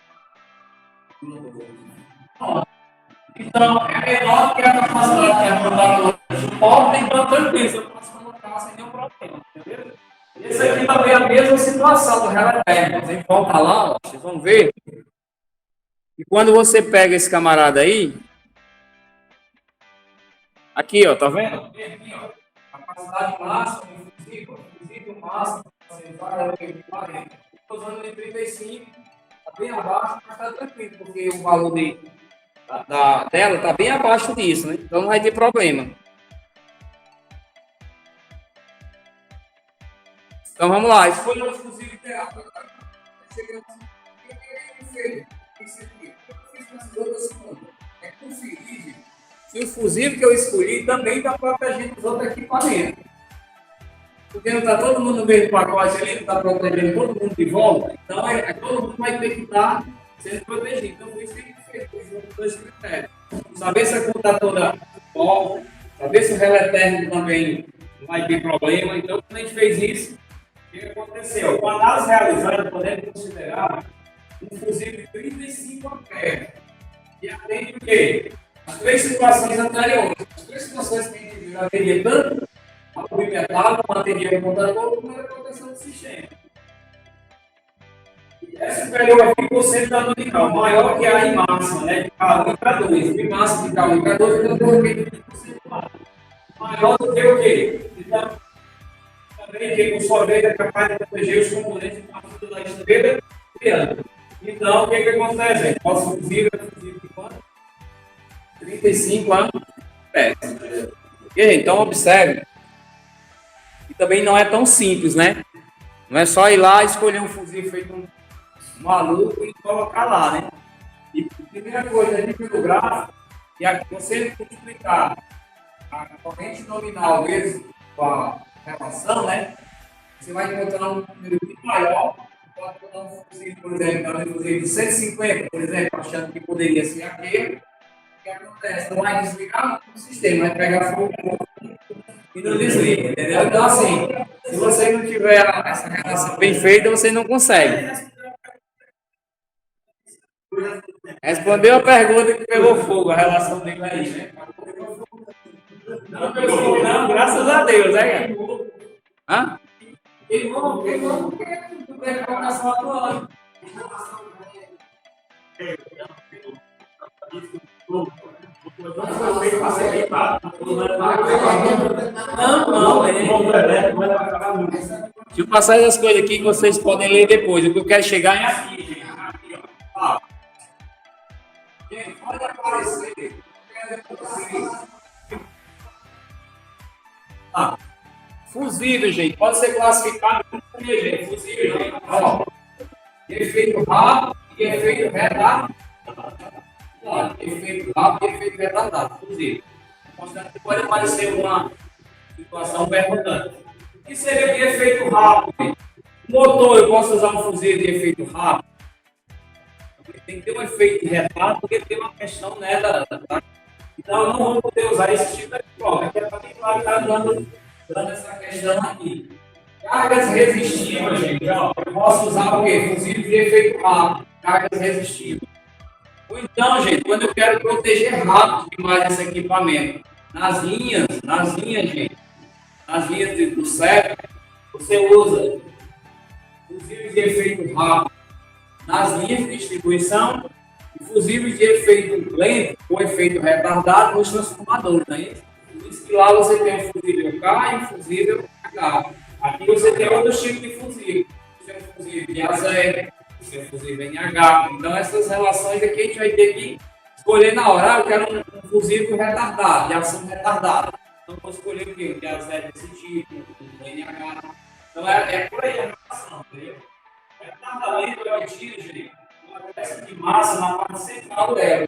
Então, é menor que a capacidade que a contadora suporta, então tranquilo, eu posso colocar sem nenhum problema, entendeu? Esse aqui também é a mesma situação do relatório. Você volta lá, ó, vocês vão ver. E quando você pega esse camarada aí, aqui, ó, tá vendo? Aqui, ó, capacidade máxima do fusível máximo, você vai aqui 40. Estou usando de 35, está bem abaixo, mas está tranquilo, porque o valor dela está bem abaixo disso, né? Então não vai ter problema. Então vamos lá, escolha o fusível ideal. É conferir se o fusível que eu escolhi também está protegendo os outros equipamentos. Porque não está todo mundo no mesmo pacote ali, não está protegendo todo mundo de volta, então todo mundo vai ter que estar sendo protegido. Então, por isso que a gente fez os dois critérios. Saber se a contadora volta, saber se o relé térmico também não vai ter problema. Então, quando a gente fez isso, o que aconteceu? Com a análise realizada, podemos considerar um fusível de 35 amperes, que atende o quê? As três situações anteriores. As três situações que a gente viu, atendia tanto a metal, como atendia o contador, como a proteção do sistema. É superior a 20% da nominal, maior que a I máxima, né? De K1 e K2. I máxima de K1 e K2, então coloquei 20% mais. Maior do que o quê? Então, também que o sorvete é capaz de proteger os componentes de partido da estrela criando. Então, o que acontece? Nosso fusível é fusível de quanto? 35 amperes. E aí, então, observe. E também não é tão simples, né? Não é só ir lá escolher um fusível feito um maluco e colocar lá, né? E a primeira coisa, aqui pelo gráfico, é você multiplicar a corrente nominal vezes a relação, né? Você vai encontrar um número muito maior, pode botar um fusível, por exemplo, um fusível de 150, por exemplo, achando que poderia ser aquele. O que acontece? Não vai desligar o sistema, vai pegar fogo e não desliga, entendeu? Então, assim, se você não tiver essa relação bem feita, você não consegue. Respondeu a pergunta que pegou fogo, a relação dele aí, né? Não pegou fogo, não, graças a Deus, né, cara? Hã? Queimou, porque não tem colocação atual. Deixa eu passar essas coisas aqui que vocês podem ler depois. O que eu quero chegar é aqui, gente. Aqui, ó. Gente, pode aparecer. Fusível, gente. Pode ser classificado como gente. Fusível, gente. Ó. Efeito rápido e efeito retardado. Efeito rápido e efeito retardado. Fusível. Portanto, pode aparecer uma situação perguntando. O que seria de efeito rápido? Motor, eu posso usar um fusível de efeito rápido? Tem que ter um efeito de retardo, porque tem uma questão, né, então eu não vou poder usar esse tipo de prova. Aqui é para mim vai estar dando essa questão aqui. Cargas resistivas, gente, ó, eu posso usar o quê? Fusível de efeito rápido, cargas resistivas. Ou então, gente, quando eu quero proteger rápido demais esse equipamento, nas linhas, gente, nas linhas do CEP, você usa fusíveis de efeito rápido nas linhas de distribuição e fusíveis de efeito lento ou efeito retardado nos transformadores, não é isso? Por isso que lá você tem o fusível K e o fusível H. Aqui você tem outros tipos de fusível. Você tem o fusível de A0, você tem o fusível NH. Então, essas relações aqui a gente vai ter que escolher na hora. Eu quero um fusível retardado, de ação retardada. Então, vou escolher o quê? O de A0 desse tipo, o NH. Então, é por aí a relação, entendeu? Retardamento é o tiro, gente, uma peça de massa na parte central do elo.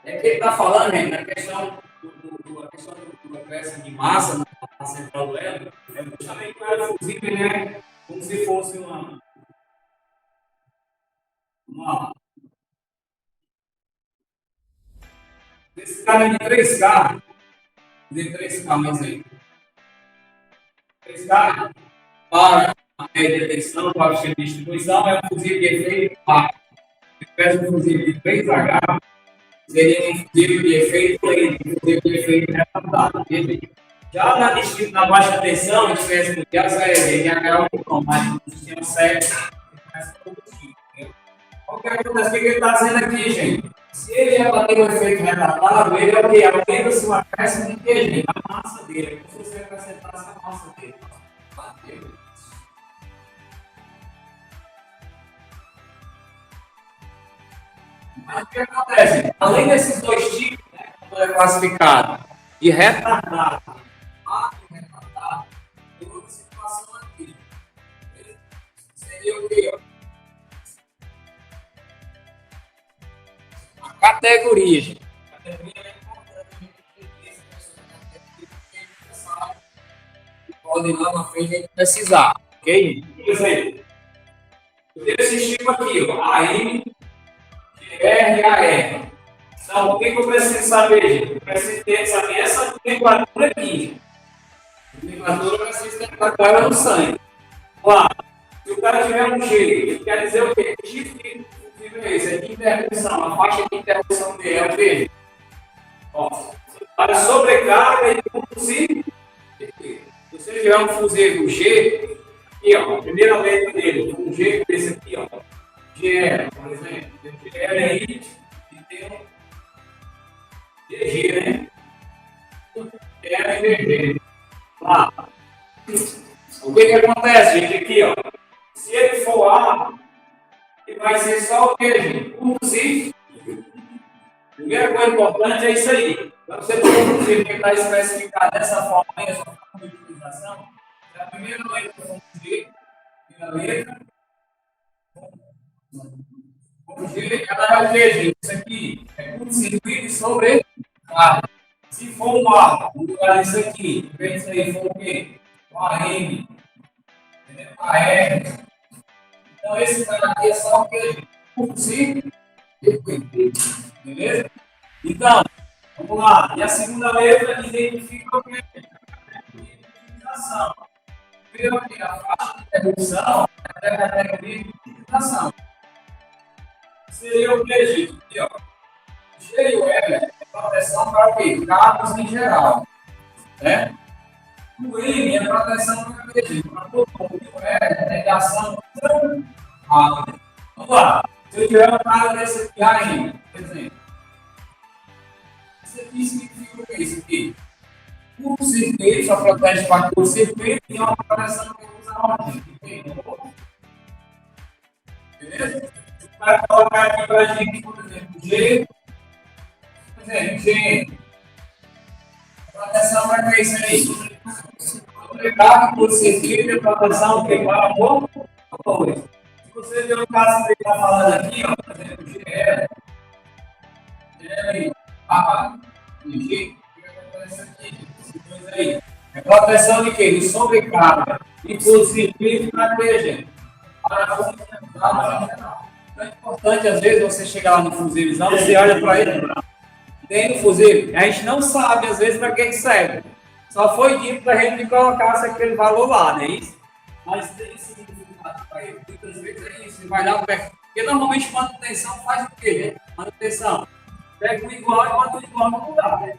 É que ele está falando, gente, na questão do peça de massa na parte central do elo, é justamente o elo fusível, né? Como se fosse uma esse cara de 3K, de 3K, mas aí. 3K para a média de tensão, para o sistema de distribuição, é um fusível de efeito rápido. Se tivesse um fusível de 3H, seria um fusível de efeito lento, um fusível de efeito retardado. Já na baixa tensão, a gente tivesse com o DA0, NH, mas no sistema 7, mais combustível. O que acontece? O que ele está dizendo aqui, gente? Se ele já bater o efeito retardado, ele é o quê? Aumenta-se o acréscimo de quê, gente? A massa dele. Como se você acrescentasse a massa dele. Mas o que acontece? Além desses dois tipos, né, como é classificado, de retardado e retardado, tem outra situação aqui. Seria o quê? A categoria, gente. A categoria é importante. Pode ir lá na frente a gente precisar, ok? Por exemplo, eu tenho esse tipo aqui, ó, AM, GR, AR. Então, o que eu preciso saber, gente? Eu preciso saber essa temperatura aqui. A temperatura eu preciso ter ela no sangue. Vamos lá. Se o cara tiver um G, quer dizer o quê? Que tipo de fusível é esse? É de interrupção. A faixa de interrupção dele é o quê? Ó, para sobrecarga e conduzir. Se você tiver um fusível G, aqui, ó, a primeira letra dele, um G desse aqui, ó. GR, por exemplo. GR aí, e tem um DG, né? GG. Lá. O que acontece, gente? Aqui, ó. Se ele for A, ele vai ser só o quê, gente? Conduzir. Primeira coisa importante é isso aí. Para você ter um fusível que está especificado dessa forma aí, essa forma de utilização, é a primeira letra vamos dizer, primeira letra. Vamos dizer, ela vai dizer, gente, isso aqui é curto-circuito e sobrecarga. Se for um A, no lugar disso aqui, vem isso aí, for o quê? Um AM, AR. Então, esse cara aqui é só o quê? Curto-circuito. Beleza? Então, vamos lá. E a segunda letra identifica o quê? Utilização. Primeiro, a faixa de interrupção é a categoria de utilização. Seria o quê, gente? Aqui, ó. G e o L é proteção para o quê? Cabos em geral. Né? O M é proteção para o quê, gente? Para todo mundo. O L é negação rápida. Vamos lá. Se eu tiver uma cara desse aqui, aí, por exemplo, isso aqui significa o que? Isso aqui. O circuito só protege para o circuito e uma proteção que usa onde? Beleza? Vai colocar aqui para a gente, por exemplo, G. Por exemplo, G. A proteção vai ter isso aí. Obrigado por circuito e proteção que para o apoio. Se você vê o caso que ele está falando aqui, ó, por exemplo, GL, G, o que acontece aqui? Esses dois aí. É proteção de quê? De sobrecarga. E por circuito para quê, gente? Para a funcionalidade. Então é importante, às vezes, você chegar lá no fusível, você olha para ele, tem um fusível, a gente não sabe, às vezes, para que serve. Só foi dito para a gente colocar aquele valor lá, não é isso? Mas tem significado para ele. Muitas vezes é isso. Vai lá, porque Porque normalmente manutenção faz o quê, gente? Manutenção. Pega o igual e bota o igual no lugar, né?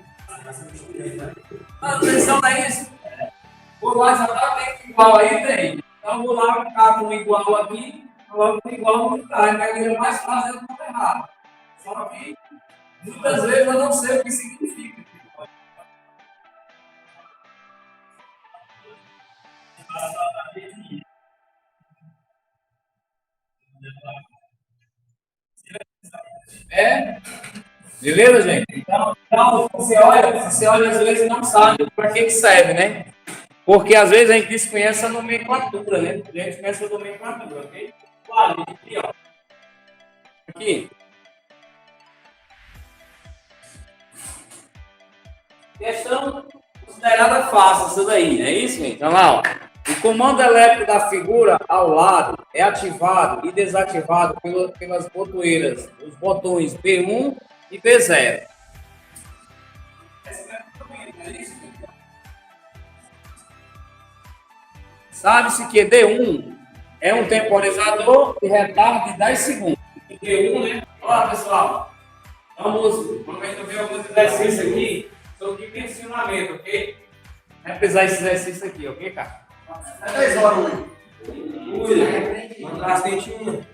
Manutenção não é isso? Vou lá, já tá, tem um igual aí, tem. Então vou lá, cato um igual aqui, coloco um igual no lugar. É mais fácil eu não errar. Só que muitas vezes eu não sei o que significa. É? Beleza, gente? Então você olha às vezes não sabe para que serve, né? Porque às vezes a gente desconhece a nomenclatura, né? A gente conhece a nomenclatura, ok? Claro, aqui, ó. Aqui. Questão considerada fácil, isso daí, não é isso, gente? Olha lá, ó. O comando elétrico da figura ao lado é ativado e desativado pelas botoeiras, os botões B1 e B0. Sabe-se que D1 é um temporizador de retardo de 10 segundos. D1, né? Olha, pessoal. Vamos ver alguns exercícios aqui sobre dimensionamento, ok? Vai precisar desse exercício aqui, ok, cara? É 10 horas hoje. Mandar as dentinhas.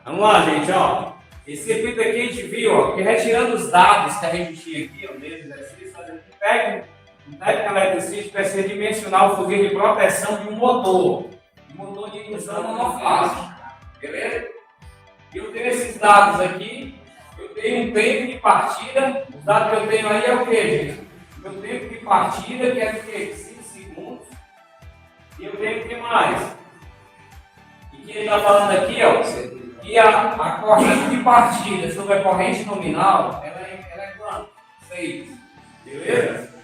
Vamos lá, gente, ó. Esse circuito aqui a gente viu, ó, que retirando os dados que a gente tinha aqui, ó, nesse exercício, a gente pega um técnico eletricista precisa dimensionar o fuzil de proteção de um motor. Um motor de indução monofásico. Beleza? E eu tenho esses dados aqui, eu tenho um tempo de partida. Os dados que eu tenho aí é o quê, gente? Meu tempo de partida, que é o quê? 5 segundos. E eu tenho o que mais? E que ele está falando aqui, ó, que a corrente de partida sobre a corrente nominal, ela é quanto? 6. Beleza?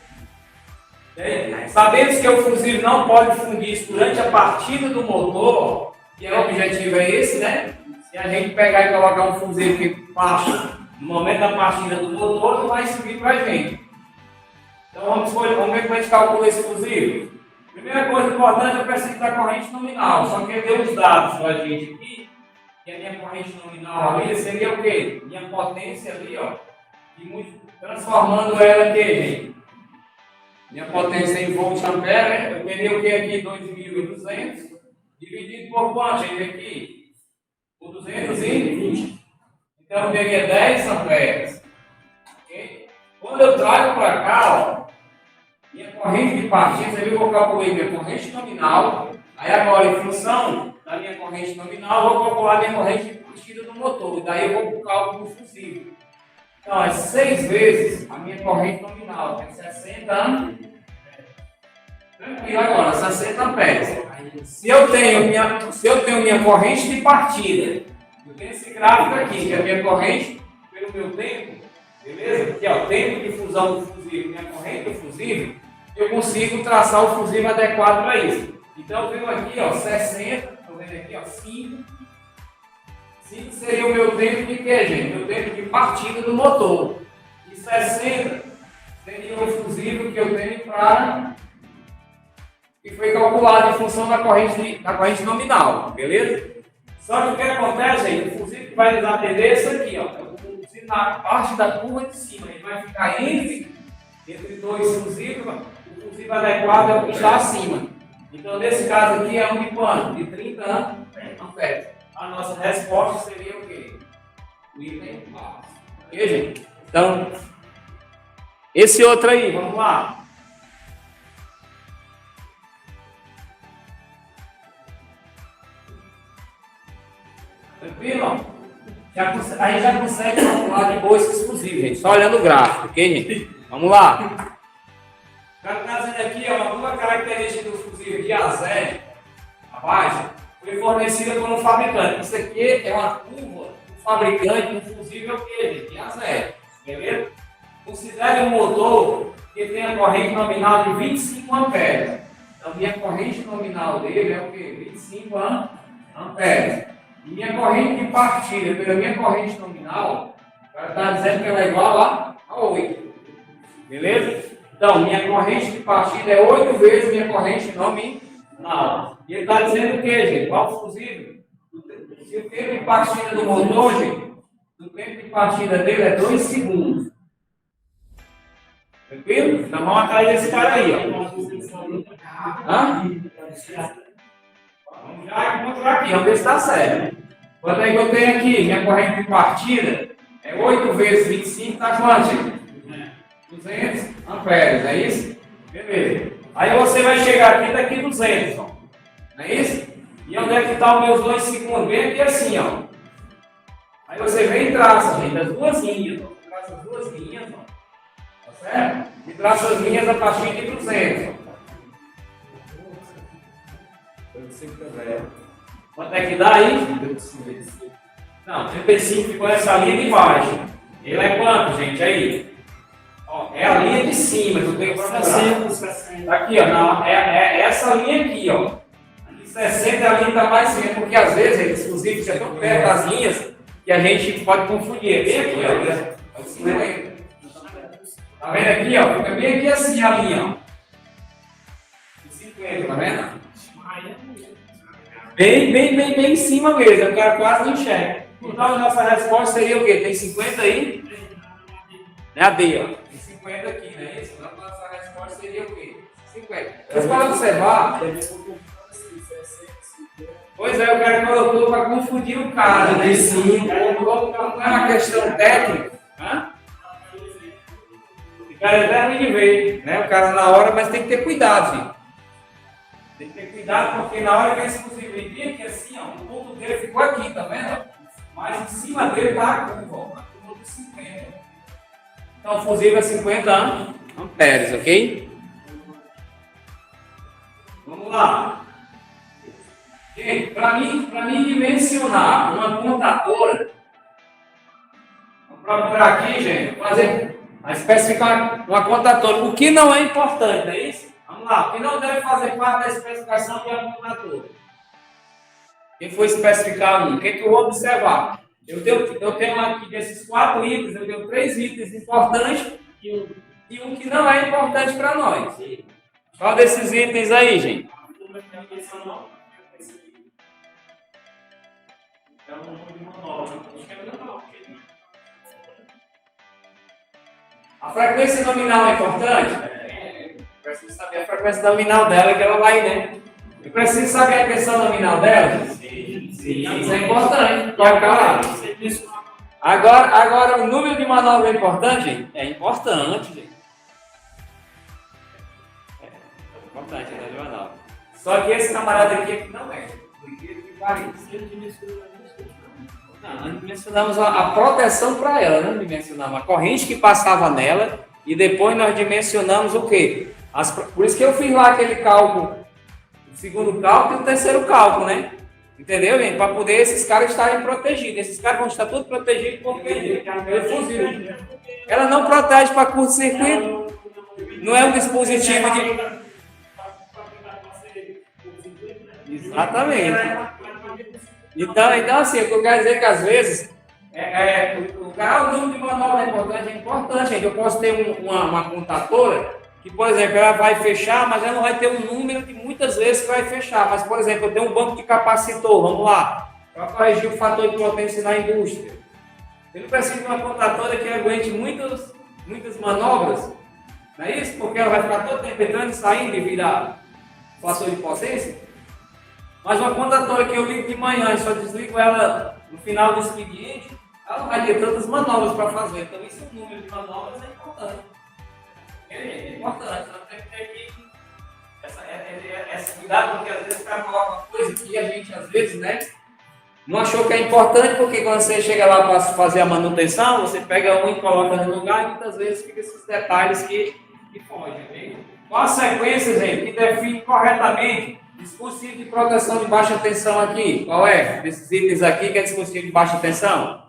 Sabemos que o fusível não pode fundir isso durante a partida do motor, que é o objetivo é esse, né? Se a gente pegar e colocar um fusível que passa no momento da partida do motor, não vai subir para a gente. Então vamos ver como a gente calcula esse fusível. Primeira coisa importante, eu preciso da corrente nominal. Só que ele deu os dados para a gente aqui, que a minha corrente nominal ali seria o quê? Minha potência ali, ó, transformando ela aqui, gente. Minha potência em volts ampere, eu teria o que aqui? 2.200 dividido por quanto, gente, aqui? Por 220. Então eu teria 10 amperes. Okay? Quando eu trago para cá, ó, minha corrente de partida, você viu que eu calculei minha corrente nominal. Aí agora, em função da minha corrente nominal, eu vou calcular minha corrente de partida do motor. E daí eu vou para o cálculo do fusível. Então, é 6 vezes a minha corrente nominal, que é 60 amperes. Tranquilo agora, 60 amperes. Se eu tenho minha corrente de partida, eu tenho esse gráfico aqui, que é a minha corrente pelo meu tempo, beleza? Aqui, ó, tempo de fusão do fusível, minha corrente do fusível, eu consigo traçar o fusível adequado para isso. Então, eu tenho aqui, ó, 60, estou vendo aqui, ó, 5. 5 seria o meu tempo de quê, gente? Meu tempo de partida do motor. E 60 seria o fusível que eu tenho para... que foi calculado em função da corrente nominal, beleza? Só que o que acontece aí, o fusível vai nos atender é isso aqui, ó. O fusível na parte da curva de cima, ele vai ficar entre dois fusíveis, o fusível adequado é o que está acima. Então, nesse caso aqui, é um de quanto? De 30 amperes. A nossa resposta seria o quê? O item básico. Ok, gente? Então, esse outro aí, vamos lá. Tranquilo? Aí já consegue calcular de boa esses fusíveis, gente. Só olhando o gráfico, ok, gente? Vamos lá. O cara está dizendo aqui, ó, uma duas características do fusível de A zero, abaixo, foi fornecida por um fabricante. Isso aqui é uma curva do fabricante, um fusível que ele de A zero, beleza? Considere um motor que tem a corrente nominal de 25 amperes. Então, minha corrente nominal dele é o quê? 25 amperes. E minha corrente de partida pela minha corrente nominal, o cara está dizendo que ela é igual a 8. Beleza? Então, minha corrente de partida é 8 vezes minha corrente nominal. E ele está dizendo o quê, gente? Qual fusível? Se o tempo de partida do motor, gente, o tempo de partida dele é 2 segundos. Tranquilo? Então vamos atrás desse cara aí, ó. Hã? Vamos já encontrar aqui, vamos ver se está certo. Quanto é que eu tenho aqui? Minha corrente de partida é 8 vezes 25, tá quanto, gente? 200 amperes, é isso? Beleza. Aí você vai chegar aqui daqui 200, ó. Não é isso? E onde é que está os meus 2 segundos? Vem aqui assim, ó. Aí você vem e traça, gente, as duas linhas. Ó. Traça as duas linhas, ó. Tá certo? E traça as linhas a partir de 200, ó. Quanto é que dá aí? Não, 35 ficou essa linha de baixo. Ele é quanto, gente? Aí. Ó, é a linha de cima que eu tenho para mostrar. Aqui, ó. Não, é essa linha aqui, ó. Aqui 60 é a linha que está mais cima, porque às vezes, inclusive, fica tão perto das linhas que a gente pode confundir. É bem aqui, ó. É o 50. Tá vendo aqui, ó? Fica bem aqui assim a linha, ó. 50, tá vendo? Bem em cima mesmo, o cara quase não enxerga. Então a nossa resposta seria o quê? Tem 50 aí? Né, a D, ó. Tem 50 aqui, não é isso? Então a nossa resposta seria o quê? 50. Vocês podem observar. Pois é, o cara colocou para confundir o cara, né? Sim, não é uma questão técnica. Hã? O cara é terno de ver, né? O cara na hora, mas tem que ter cuidado, filho. Tem que ter cuidado, porque na hora que esse fusível vem aqui assim, ó, o ponto dele ficou aqui, tá vendo? Mas em cima dele tá a curva, de 50. Então o fusível é 50 amperes, ok? Vamos lá. Gente, para mim dimensionar uma contadora, vamos procurar aqui, gente, fazer, especificar uma contadora. O que não é importante, não é isso? Vamos lá, o que não deve fazer parte da especificação de uma contadora? Quem for especificar um, o que eu vou observar? Eu tenho aqui desses 4 itens, eu tenho 3 itens importantes e um que não é importante para nós. Qual desses itens aí, gente? A frequência nominal é importante? Preciso saber a frequência nominal dela, que ela vai, né? Eu preciso saber a tensão nominal dela? Sim. Isso é importante. Agora, o número de manobra é importante, gente? É importante, gente. É importante, né, de manobra. Só que esse camarada aqui não é. Por incrível que pareça. Não, nós dimensionamos a proteção para ela, não dimensionamos a corrente que passava nela e depois nós dimensionamos o quê? Por isso que eu fiz lá aquele cálculo, o segundo cálculo e o terceiro cálculo, né? Entendeu, gente? Para poder esses caras estarem protegidos. Esses caras vão estar todos protegidos porque é fuzil. Ela não protege para curto-circuito. Não é um dispositivo de... Exatamente. Então assim, o que eu quero dizer é que às vezes o número de manobra é importante, gente. Eu posso ter uma contadora que, por exemplo, ela vai fechar, mas ela não vai ter um número de muitas vezes que vai fechar. Mas, por exemplo, eu tenho um banco de capacitor, vamos lá, para corrigir o fator de potência na indústria. Eu não preciso de uma contadora que aguente muitas manobras, não é isso? Porque ela vai ficar todo tempo entrando e saindo devido ao fator de potência. Mas uma contadora que eu ligo de manhã e só desligo ela no final do expediente, ela não vai ter tantas manobras para fazer. Então, isso, o número de manobras é importante. É importante, nós temos que ter aqui esse cuidado, porque às vezes o cara coloca uma coisa que a gente, às vezes, né, não achou que é importante, porque quando você chega lá para fazer a manutenção, você pega um e coloca no lugar e muitas vezes fica esses detalhes que fogem. Okay? Qual a sequência, gente, que define corretamente dispositivo de proteção de baixa tensão aqui? Qual é? Desses itens aqui que é dispositivo de baixa tensão?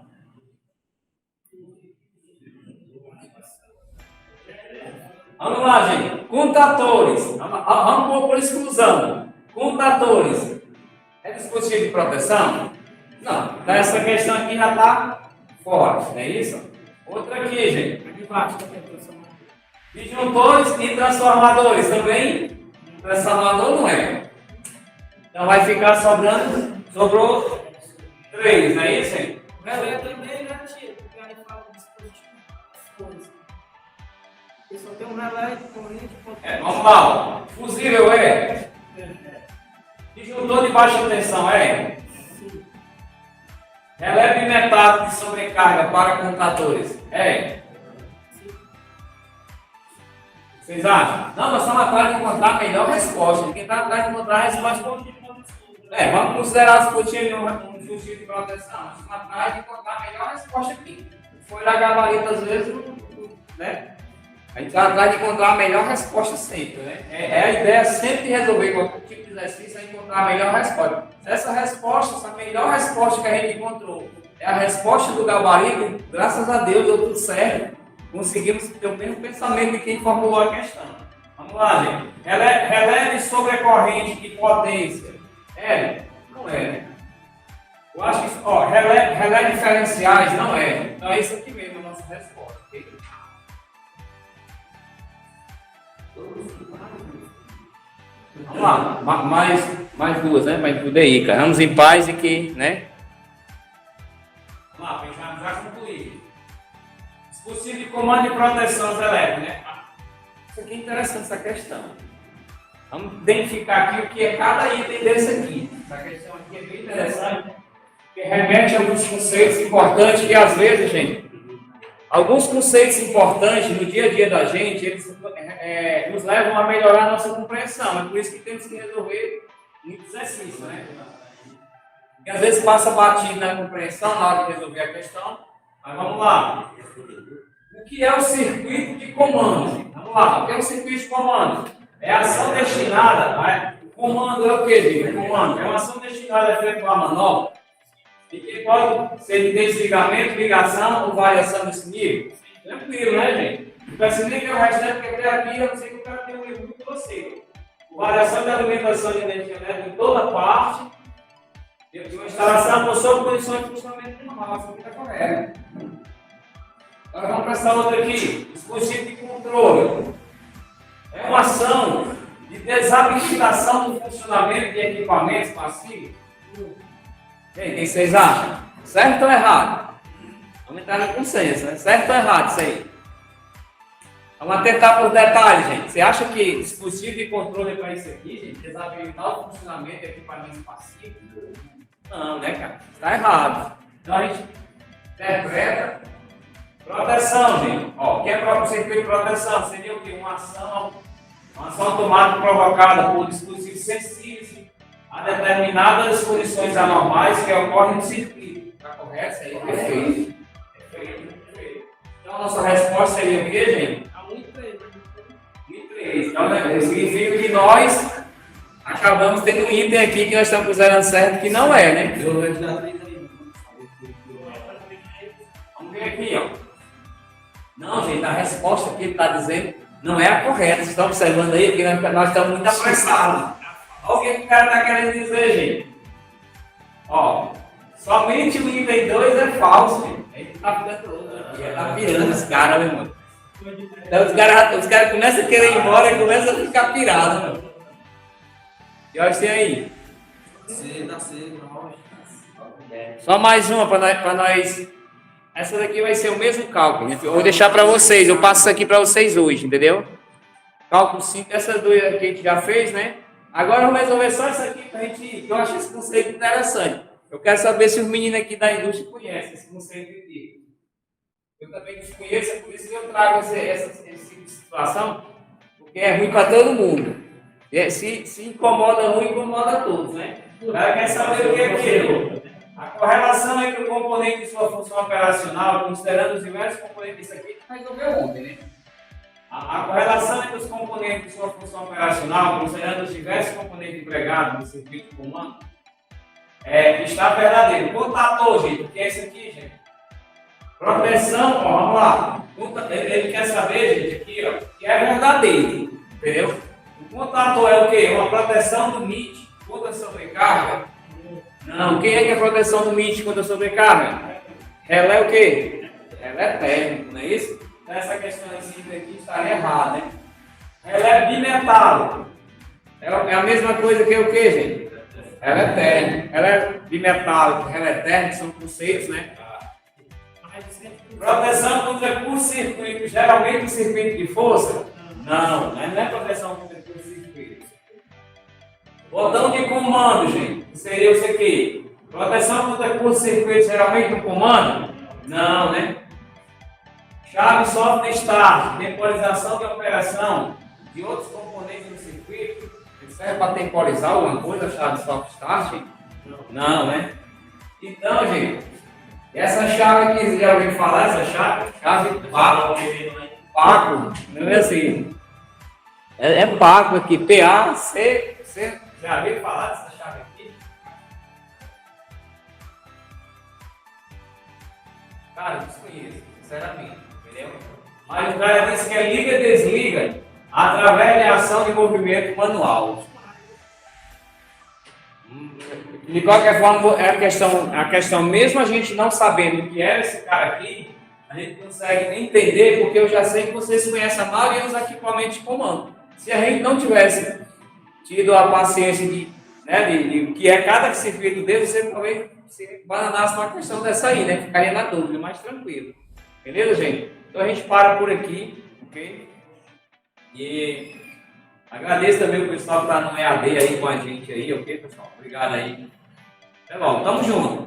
Vamos lá, gente. Contatores. Vamos por exclusão. Contatores. É dispositivo de proteção? Não. Então essa questão aqui já está fora. Não é isso? Outra aqui, gente. Disjuntores e transformadores também. Transformador não é. Então vai ficar sobrou 3, não é isso, hein? O relé também é negativo, porque aí fala dispositivo das coisas. Porque só tem um relé de corrente. Vamos lá. Ó. Fusível é? Disjuntor de baixa tensão é? Sim. Relé bimetálico de sobrecarga para computadores é? Vocês acham? Não, nós estamos atrás de encontrar a melhor resposta. Quem está atrás de encontrar a resposta. Vamos considerar os dispositivos um dispositivo de proteção. Nós estamos atrás de encontrar a melhor resposta aqui. Foi na gabarita, às vezes, né? A gente está atrás de encontrar a melhor resposta sempre, né? A ideia sempre de resolver qualquer tipo de exercício é encontrar a melhor resposta. Essa resposta, essa melhor resposta que a gente encontrou, é a resposta do gabarito, graças a Deus deu tudo certo. Conseguimos ter o mesmo pensamento de quem formulou a questão. Vamos lá, gente. Relé de sobrecorrente de potência. Não é, né? Eu acho que, relé diferenciais não é. Então é isso aqui mesmo a nossa resposta. Okay? Vamos lá, mais duas, né? Mais duas aí, cara. Vamos em paz e que, né? Vamos lá, pensamos já concluir. Dispositivo de comando e proteção elétrica, né? Isso aqui é interessante, essa questão. Vamos identificar aqui o que é cada item desse aqui. Essa questão aqui é bem interessante, porque remete a alguns conceitos importantes que, às vezes, gente, alguns conceitos importantes no dia a dia da gente, eles nos levam a melhorar a nossa compreensão. É por isso que temos que resolver muito exercício, né? E às vezes passa batido na compreensão na hora de resolver a questão. Mas vamos lá. O que é o circuito de comando? Vamos lá. O que é o circuito de comando? É a ação destinada. O comando é o que, gente? O comando é uma ação destinada a efetuar manobra. E que pode ser de desligamento, ligação ou variação desse nível. Tranquilo, né, gente? Não precisa nem ver o restante, porque até aqui eu não sei que o cara tem um livro com você. Variação de alimentação de energia elétrica em toda parte. E uma instalação por sob condições de funcionamento normal. Isso aqui está correto. Agora vamos para essa outra aqui. Dispositivo de controle. É uma ação de desabilitação do funcionamento de equipamentos passivos. Quem vocês acham? Certo ou errado? Vamos entrar no consenso, né? Certo ou errado isso aí? Vamos atentar para os detalhes, gente. Você acha que dispositivo de controle para isso aqui, gente, desabilitar o funcionamento de equipamentos passivos? Não, né, cara? Está errado. Então a gente interpreta. Proteção, gente. O que é o circuito de proteção? Seria o quê? Uma ação automática provocada por dispositivos sensíveis a determinadas condições anormais que ocorrem no circuito. Está correto? Isso aí? Perfeito. Perfeito. Então a nossa resposta seria o quê, gente? A 1 e 3. 1 e 3. Então, né, significa que nós acabamos tendo um item aqui que nós estamos considerando certo que não é, né? Vamos ver aqui, ó. Não, gente, a resposta que ele está dizendo não é a correta. Vocês estão observando aí, porque nós estamos muito apressados. Olha o que o cara está querendo dizer, gente. Somente o item 2 é falso, gente. A gente está ficando louco aqui. Está pirando os caras, meu irmão. Então os caras começam a querer ir embora e começam a ficar pirados, meu. E olha isso aí. Só mais uma para nós. Essa daqui vai ser o mesmo cálculo. Eu vou deixar para vocês. Eu passo isso aqui para vocês hoje, entendeu? Cálculo 5. Essas duas aqui a gente já fez, né? Agora vamos resolver só essa aqui para a gente. Eu acho esse conceito interessante. Eu quero saber se os meninos aqui da indústria conhecem esse conceito aqui. Eu também desconheço, é por isso que eu trago esse tipo de situação, porque é ruim para todo mundo. Se incomoda um, incomoda todos, né? O cara quer saber o que é aquilo. A correlação entre o componente e sua função operacional, considerando os diversos componentes disso aqui, a gente resolveu ontem, né? A correlação entre os componentes de sua função operacional, considerando os diversos componentes empregados no circuito de comando, está verdadeiro. Contator, gente, o que é isso aqui, gente? Proteção, vamos lá. Ele quer saber, gente, aqui, ó, que é verdadeiro, entendeu? O contator é o quê? Uma proteção do MIT contra sobrecarga. Não, quem é que é a proteção do MIT contra sobrecarga? Relé o quê? Relé térmico, não é isso? Então essa questão aqui estaria errada, né? Relé bimetálico. É a mesma coisa que o quê, gente? Ela é eterna. Ela é bimetálica, ela é eterna, que são conceitos, né? Mas sempre Proteção contra curto-circuito, geralmente um circuito de força? Não, mas não é proteção contra curto-circuito. Botão de comando, gente, que seria isso aqui. Proteção contra curto-circuito, geralmente no comando? Não, né? Chave software start, temporização de operação de outros componentes do circuito. Serve para temporizar alguma coisa, a chave software start? Não, né? Então, gente, essa chave aqui, você já ouviu falar essa chave? Chave Paco, não é assim. É Paco aqui, P-A-C, você já ouviu falar dessa chave aqui? Cara, não desconheço, sinceramente, entendeu? Mas o cara disse que é liga e desliga através de ação de movimento manual. De qualquer forma, a questão, mesmo a gente não sabendo o que era esse cara aqui, a gente consegue entender, porque eu já sei que vocês conhecem a maioria dos equipamentos de comando. Se a gente não tivesse tido a paciência de o que é cada circuito dele, você talvez se bananasse uma questão dessa aí, né? Ficaria na dúvida, mais tranquilo. Beleza, gente? Então a gente para por aqui, ok? E agradeço também o pessoal que está no EAD aí com a gente aí, ok, pessoal? Obrigado aí. Até logo, tamo junto.